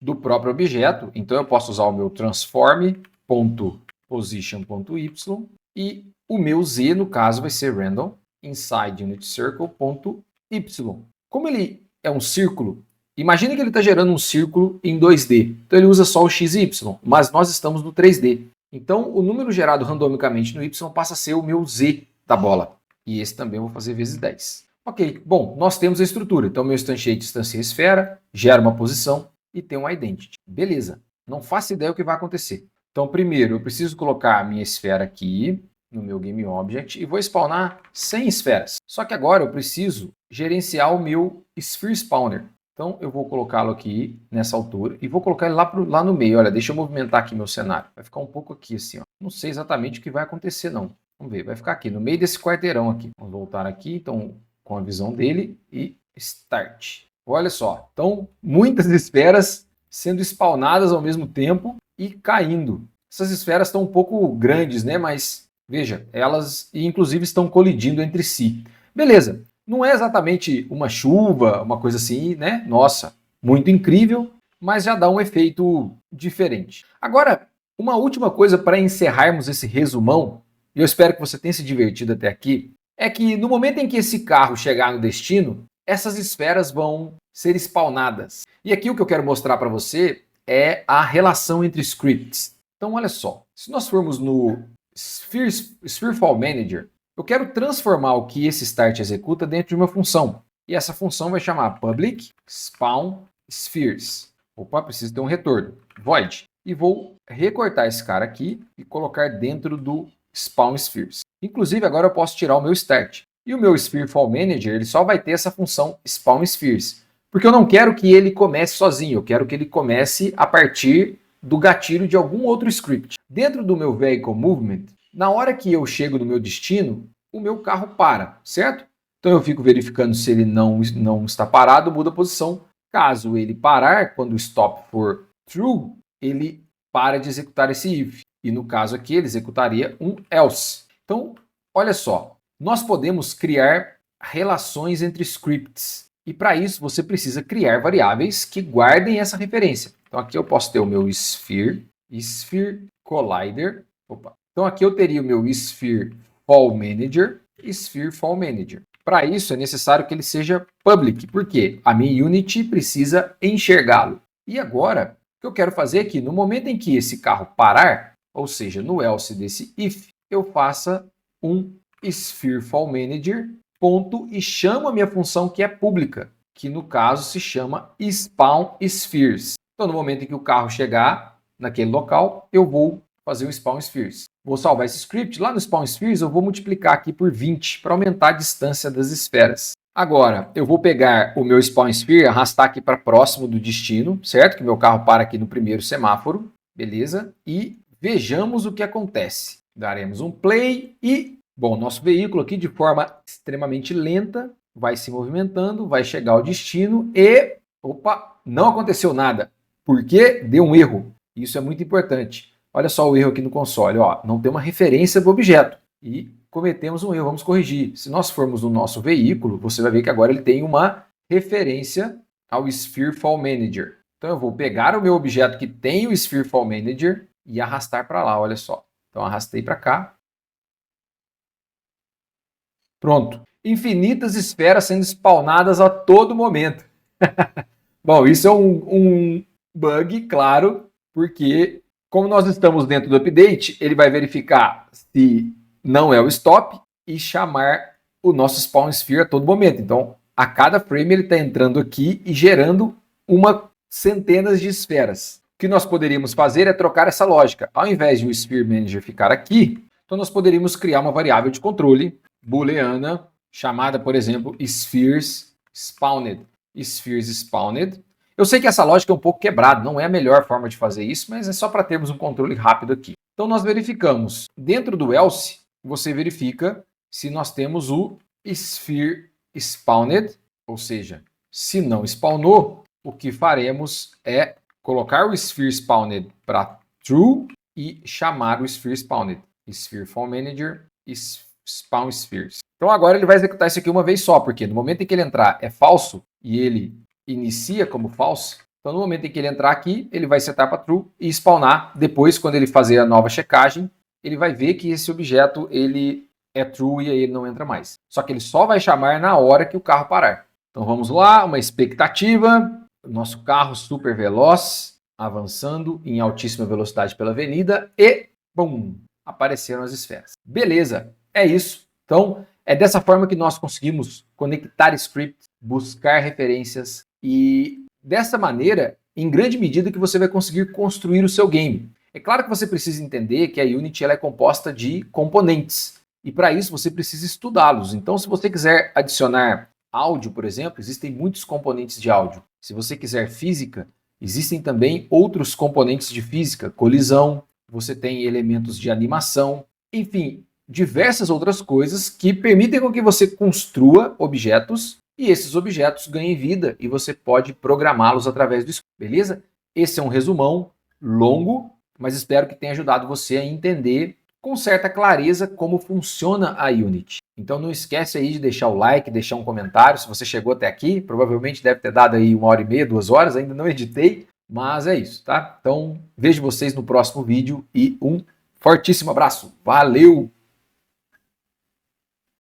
do próprio objeto, então eu posso usar o meu transform.position.y e o meu z, no caso, vai ser random inside unit circle.y. Como ele é um círculo, imagine que ele está gerando um círculo em 2D. Então ele usa só o x e y, mas nós estamos no 3D. Então o número gerado randomicamente no y passa a ser o meu z da bola. E esse também eu vou fazer vezes 10. Ok, bom, nós temos a estrutura. Então meu instantiate distancia a esfera, gera uma posição e tem um identity. Beleza, não faço ideia o que vai acontecer. Então primeiro eu preciso colocar a minha esfera aqui no meu GameObject e vou spawnar 100 esferas. Só que agora eu preciso gerenciar o meu Sphere Spawner. Então eu vou colocá-lo aqui nessa altura e vou colocar ele lá no meio. Olha, deixa eu movimentar aqui meu cenário. Vai ficar um pouco aqui assim, ó. Não sei exatamente o que vai acontecer não. Vamos ver, vai ficar aqui no meio desse quarteirão aqui. Vamos voltar aqui, então, com a visão dele e Start. Olha só, então muitas esferas sendo spawnadas ao mesmo tempo e caindo. Essas esferas estão um pouco grandes, né? Mas veja, elas inclusive estão colidindo entre si. Beleza. Não é exatamente uma chuva, uma coisa assim, né? Nossa, muito incrível, mas já dá um efeito diferente. Agora, uma última coisa para encerrarmos esse resumão e eu espero que você tenha se divertido até aqui, é que no momento em que esse carro chegar no destino, essas esferas vão ser spawnadas. E aqui o que eu quero mostrar para você é a relação entre scripts. Então olha só, se nós formos no Spherefall Manager, eu quero transformar o que esse start executa dentro de uma função. E essa função vai chamar public spawn spheres. Opa, preciso ter um retorno. Void. E vou recortar esse cara aqui e colocar dentro do spawn spheres. Inclusive agora eu posso tirar o meu start. E o meu Spherefall Manager ele só vai ter essa função spawn spheres. Porque eu não quero que ele comece sozinho, eu quero que ele comece a partir do gatilho de algum outro script. Dentro do meu Vehicle Movement, na hora que eu chego no meu destino, o meu carro para, certo? Então eu fico verificando se ele não está parado, muda a posição. Caso ele parar, quando o stop for true, ele para de executar esse if. E no caso aqui, ele executaria um else. Então, olha só, nós podemos criar relações entre scripts. E para isso, você precisa criar variáveis que guardem essa referência. Então aqui eu posso ter o meu sphere collider. Opa. Então aqui eu teria o meu Spherefall Manager, Spherefall Manager. Para isso é necessário que ele seja public, porque a minha Unity precisa enxergá-lo. E agora, o que eu quero fazer é que no momento em que esse carro parar, ou seja, no else desse if, eu faça um Spherefall Manager, ponto, e chamo a minha função que é pública, que no caso se chama Spawn Spheres. Então no momento em que o carro chegar naquele local, eu vou fazer o Spawn Spheres. Vou salvar esse script. Lá no Spawn Spheres eu vou multiplicar aqui por 20 para aumentar a distância das esferas. Agora, eu vou pegar o meu Spawn Sphere, arrastar aqui para próximo do destino, certo? Que meu carro para aqui no primeiro semáforo, beleza? E vejamos o que acontece. Daremos um play e, bom, nosso veículo aqui de forma extremamente lenta vai se movimentando, vai chegar ao destino e, opa, não aconteceu nada. Porque deu um erro. Isso é muito importante. Olha só o erro aqui no console, ó, não tem uma referência do objeto e cometemos um erro, vamos corrigir. Se nós formos no nosso veículo, você vai ver que agora ele tem uma referência ao Spherefall Manager. Então eu vou pegar o meu objeto que tem o Spherefall Manager e arrastar para lá, olha só. Então arrastei para cá. Pronto. Infinitas esferas sendo spawnadas a todo momento. Bom, isso é um bug, claro, porque como nós estamos dentro do update, ele vai verificar se não é o stop e chamar o nosso spawn sphere a todo momento. Então, a cada frame ele está entrando aqui e gerando centenas de esferas. O que nós poderíamos fazer é trocar essa lógica. Ao invés de o Sphere Manager ficar aqui, então nós poderíamos criar uma variável de controle booleana chamada, por exemplo, spheres spawned. Spheres spawned. Eu sei que essa lógica é um pouco quebrada, não é a melhor forma de fazer isso, mas é só para termos um controle rápido aqui. Então nós verificamos, dentro do else, você verifica se nós temos o sphere spawned, ou seja, se não spawnou, o que faremos é colocar o sphere spawned para true e chamar o sphere spawned. Spherefall Manager spawn spheres. Então agora ele vai executar isso aqui uma vez só, porque no momento em que ele entrar é falso e ele inicia como false, então no momento em que ele entrar aqui, ele vai setar para true e spawnar. Depois, quando ele fazer a nova checagem, ele vai ver que esse objeto ele é true e aí ele não entra mais. Só que ele só vai chamar na hora que o carro parar. Então vamos lá, uma expectativa. Nosso carro super veloz, avançando em altíssima velocidade pela avenida e, bum, apareceram as esferas. Beleza, é isso. Então, é dessa forma que nós conseguimos conectar scripts, buscar referências e, dessa maneira, em grande medida que você vai conseguir construir o seu game. É claro que você precisa entender que a Unity ela é composta de componentes e, para isso, você precisa estudá-los. Então, se você quiser adicionar áudio, por exemplo, existem muitos componentes de áudio. Se você quiser física, existem também outros componentes de física, colisão, você tem elementos de animação, enfim, diversas outras coisas que permitem com que você construa objetos e esses objetos ganhem vida e você pode programá-los através do script, beleza? Esse é um resumão longo, mas espero que tenha ajudado você a entender com certa clareza como funciona a Unity. Então não esquece aí de deixar o like, deixar um comentário. Se você chegou até aqui, provavelmente deve ter dado aí 1h30, 2 horas, ainda não editei, mas é isso, tá? Então vejo vocês no próximo vídeo e um fortíssimo abraço. Valeu!